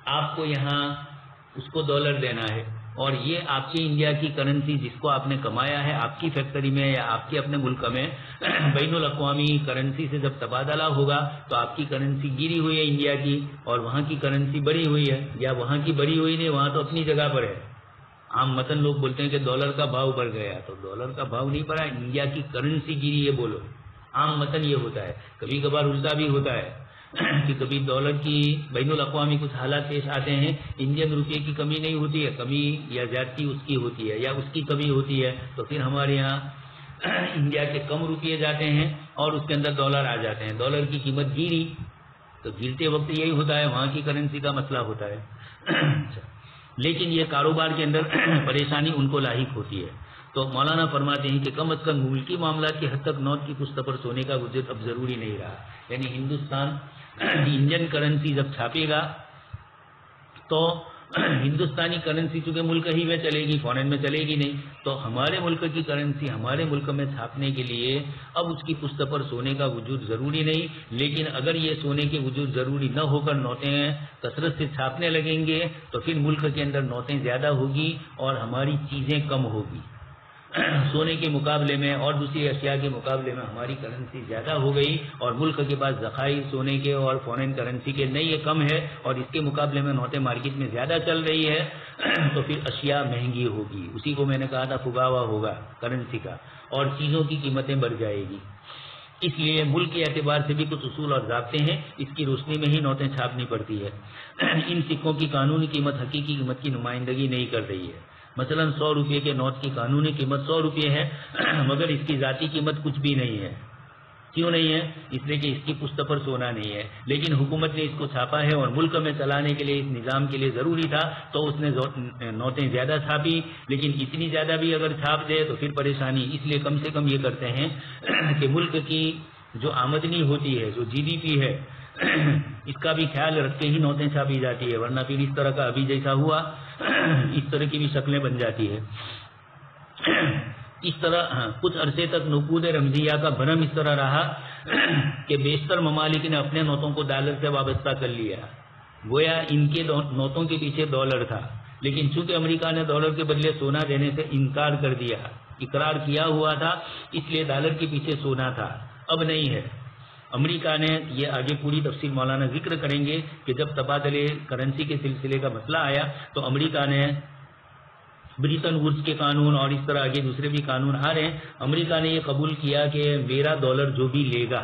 آپ کو یہاں اس کو ڈالر دینا ہے اور یہ آپ کی انڈیا کی کرنسی جس کو آپ نے کمایا ہے آپ کی فیکٹری میں یا آپ کے اپنے ملک میں بین الاقوامی کرنسی سے جب تبادلہ ہوگا تو آپ کی کرنسی گری ہوئی ہے انڈیا کی اور وہاں کی کرنسی بڑھی ہوئی ہے، یا وہاں کی بڑھی ہوئی نہیں، وہاں تو اپنی جگہ پر ہے۔ عام متن لوگ بولتے ہیں کہ ڈالر کا بھاؤ بڑھ گیا، تو ڈالر کا بھاؤ نہیں بڑھا، انڈیا کی کرنسی گری ہے بولو، عام متن یہ ہوتا ہے۔ کبھی کبھار الٹا بھی ہوتا ہے کہ کبھی ڈالر کی بین الاقوامی کچھ حالات پیش آتے ہیں، انڈین روپے کی کمی نہیں ہوتی ہے، کمی یا زیادتی اس کی ہوتی ہے یا اس کی کمی ہوتی ہے، تو پھر ہمارے یہاں انڈیا کے کم روپیے جاتے ہیں اور اس کے اندر ڈالر آ جاتے ہیں، ڈالر کی قیمت گری تو گرتے وقت یہی ہوتا ہے، وہاں کی کرنسی کا مسئلہ ہوتا ہے۔ لیکن یہ کاروبار کے اندر پریشانی ان کو لاحق ہوتی ہے، تو مولانا فرماتے ہیں کہ کم از کم ملکی معاملات کی حد تک نوٹ کی پشت پر سونے کا وجود اب ضروری نہیں رہا، یعنی ہندوستان انڈین کرنسی جب چھاپے گا تو ہندوستانی کرنسی چونکہ ملک ہی میں چلے گی، فورن میں چلے گی نہیں، تو ہمارے ملک کی کرنسی ہمارے ملک میں چھاپنے کے لیے اب اس کی پشت پر سونے کا وجود ضروری نہیں، لیکن اگر یہ سونے کے وجود ضروری نہ ہو کر نوٹیں کثرت سے چھاپنے لگیں گے تو پھر ملک کے اندر نوٹیں زیادہ ہوگی اور ہماری چیزیں کم ہوگی، سونے کے مقابلے میں اور دوسری اشیاء کے مقابلے میں ہماری کرنسی زیادہ ہو گئی اور ملک کے پاس ذخائر سونے کے اور فورن کرنسی کے نہیں، یہ کم ہے اور اس کے مقابلے میں نوٹیں مارکیٹ میں زیادہ چل رہی ہے، تو پھر اشیاء مہنگی ہوگی، اسی کو میں نے کہا تھا پھگاوا ہوگا کرنسی کا اور چیزوں کی قیمتیں بڑھ جائے گی۔ اس لیے ملک کے اعتبار سے بھی کچھ اصول اور ضابطے ہیں، اس کی روشنی میں ہی نوٹیں چھاپنی پڑتی ہے۔ ان سکوں کی قانونی قیمت حقیقی قیمت کی نمائندگی نہیں کر رہی ہے۔ مثلا 100 روپے کے نوٹ کی قانونی قیمت 100 روپے ہے، مگر اس کی ذاتی قیمت کچھ بھی نہیں ہے۔ کیوں نہیں ہے؟ اس لیے کہ اس کی پشت پر سونا نہیں ہے، لیکن حکومت نے اس کو چھاپا ہے اور ملک میں چلانے کے لیے اس نظام کے لیے ضروری تھا تو اس نے نوٹیں زیادہ چھاپی، لیکن اتنی زیادہ بھی اگر چھاپ دے تو پھر پریشانی، اس لیے کم سے کم یہ کرتے ہیں کہ ملک کی جو آمدنی ہوتی ہے، جو جی ڈی پی ہے، اس کا بھی خیال رکھ کے ہی نوٹیں چھاپی جاتی ہے، ورنہ پھر اس طرح کا ابھی جیسا ہوا اس طرح کی بھی شکلیں بن جاتی ہے۔ اس طرح کچھ عرصے تک نقود رمزیہ کا بھرم اس طرح رہا کہ بیشتر ممالک نے اپنے نوٹوں کو ڈالر سے وابستہ کر لیا، گویا ان کے نوٹوں کے پیچھے ڈالر تھا، لیکن چونکہ امریکہ نے ڈالر کے بدلے سونا دینے سے انکار کر دیا، اقرار کیا ہوا تھا، اس لیے ڈالر کے پیچھے سونا تھا، اب نہیں ہے۔ امریکہ نے، یہ آگے پوری تفصیل مولانا ذکر کریں گے کہ جب تبادلے کرنسی کے سلسلے کا مسئلہ آیا تو امریکہ نے بریٹن ووڈز کے قانون اور اس طرح آگے دوسرے بھی قانون آ رہے ہیں، امریکہ نے یہ قبول کیا کہ میرا ڈالر جو بھی لے گا،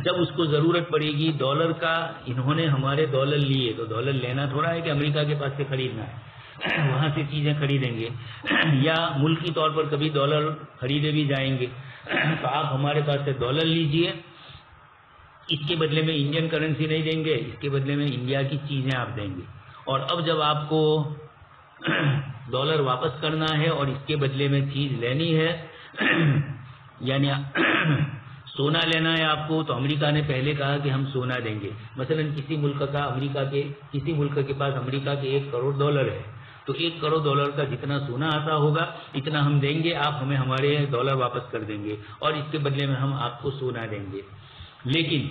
جب اس کو ضرورت پڑے گی ڈالر کا، انہوں نے ہمارے ڈالر لیے تو ڈالر لینا تھوڑا ہے کہ امریکہ کے پاس سے خریدنا ہے، وہاں سے چیزیں خریدیں گے یا ملکی طور پر کبھی ڈالر خریدے بھی جائیں گے، تو آپ ہمارے پاس سے ڈالر لیجئے، اس کے بدلے میں انڈین کرنسی نہیں دیں گے، اس کے بدلے میں انڈیا کی چیزیں آپ دیں گے، اور اب جب آپ کو ڈالر واپس کرنا ہے اور اس کے بدلے میں چیز لینی ہے، یعنی سونا لینا ہے آپ کو، تو امریکہ نے پہلے کہا کہ ہم سونا دیں گے۔ مثلا کسی ملک کے پاس امریکہ کے 1 کروڑ ڈالر ہے، تو 1 کروڑ ڈالر کا جتنا سونا آتا ہوگا اتنا ہم دیں گے، آپ ہمیں ہمارے ڈالر واپس کر دیں گے اور اس کے بدلے میں ہم آپ کو سونا دیں گے۔ لیکن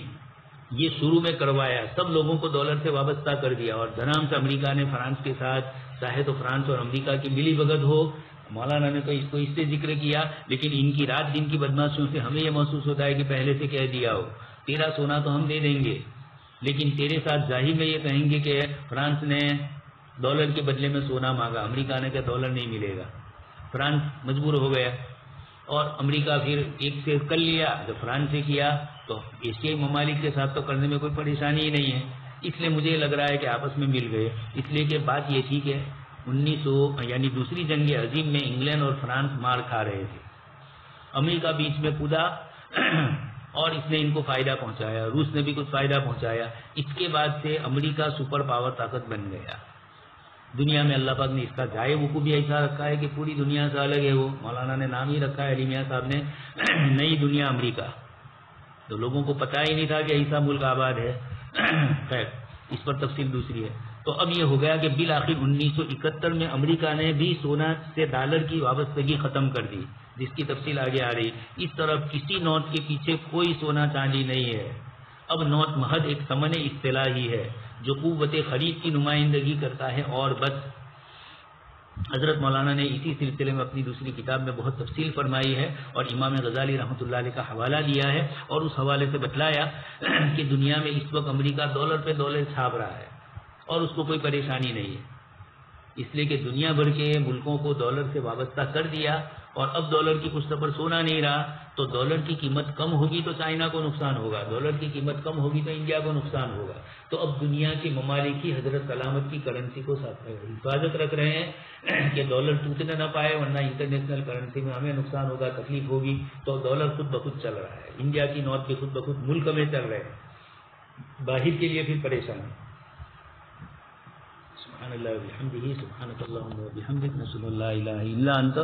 یہ شروع میں کروایا، سب لوگوں کو ڈالر سے وابستہ کر دیا اور دھڑام سے امریکہ نے فرانس کے ساتھ، چاہے تو فرانس اور امریکہ کی ملی بھگت ہو، مولانا نے تو اس کو اس سے ذکر کیا، لیکن ان کی رات دن کی بدماشیوں سے ہمیں یہ محسوس ہوتا ہے کہ پہلے سے کہہ دیا ہو، تیرا سونا تو ہم دے دیں گے، لیکن تیرے ساتھ ظاہر میں یہ کہیں گے کہ فرانس نے ڈالر کے بدلے میں سونا مانگا، امریکہ نے کہا ڈالر نہیں ملے گا، فرانس مجبور ہو گیا اور امریکہ پھر ایک سے کر لیا، جب فرانس سے کیا تو ایشیائی ممالک کے ساتھ تو کرنے میں کوئی پریشانی ہی نہیں ہے، اس لیے مجھے لگ رہا ہے کہ آپس میں مل گئے، اس لیے کہ بات یہ تھی کہ 1900 یعنی دوسری جنگ عظیم میں انگلینڈ اور فرانس مار کھا رہے تھے، امریکہ بیچ میں کودا اور اس نے ان کو فائدہ پہنچایا، روس نے بھی کچھ فائدہ پہنچایا، اس کے بعد سے امریکہ سپر پاور طاقت بن گیا دنیا میں۔ اللہ پاک نے اس کا جائے وقوع بھی ایسا رکھا ہے کہ پوری دنیا سے الگ ہے، وہ مولانا نے نام ہی رکھا ہے علی میاں صاحب نے، نئی دنیا امریکہ، تو لوگوں کو پتہ ہی نہیں تھا کہ ایسا ملک آباد ہے، خیر اس پر تفصیل دوسری ہے۔ تو اب یہ ہو گیا کہ بالآخر 1971 میں امریکہ نے بھی سونا سے ڈالر کی وابستگی ختم کر دی، جس کی تفصیل آگے آ رہی۔ اس طرف کسی نوٹ کے پیچھے کوئی سونا چاندی نہیں ہے، اب نوٹ محض ایک ثمن اصطلاح ہی ہے جو قوت خرید کی نمائندگی کرتا ہے اور بس۔ حضرت مولانا نے اسی سلسلے میں اپنی دوسری کتاب میں بہت تفصیل فرمائی ہے اور امام غزالی رحمۃ اللہ علیہ کا حوالہ دیا ہے اور اس حوالے سے بتلایا کہ دنیا میں اس وقت امریکہ ڈالر پہ ڈالر چھاپ رہا ہے اور اس کو کوئی پریشانی نہیں ہے، اس لیے کہ دنیا بھر کے ملکوں کو ڈالر سے وابستہ کر دیا اور اب ڈالر کی پشت پر سونا نہیں رہا، تو ڈالر کی قیمت کم ہوگی تو چائنا کو نقصان ہوگا، ڈالر کی قیمت کم ہوگی تو انڈیا کو نقصان ہوگا، تو اب دنیا کے ممالک ہی حضرت سلامت کی کرنسی کو حفاظت رکھ رہے ہیں کہ ڈالر ٹوٹنے نہ پائے، ورنہ انٹرنیشنل کرنسی میں ہمیں نقصان ہوگا، تکلیف ہوگی، تو ڈالر خود بخود چل رہا ہے، انڈیا کی نوٹ بھی خود بخود ملک میں چل رہے ہیں، باہر کے لیے پھر پریشان ہے۔ سبحان اللہ وبحمدہ، سبحانک اللہم وبحمدک، نشہد ان لا الہ الا انت،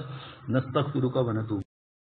نستغفرک ونتوب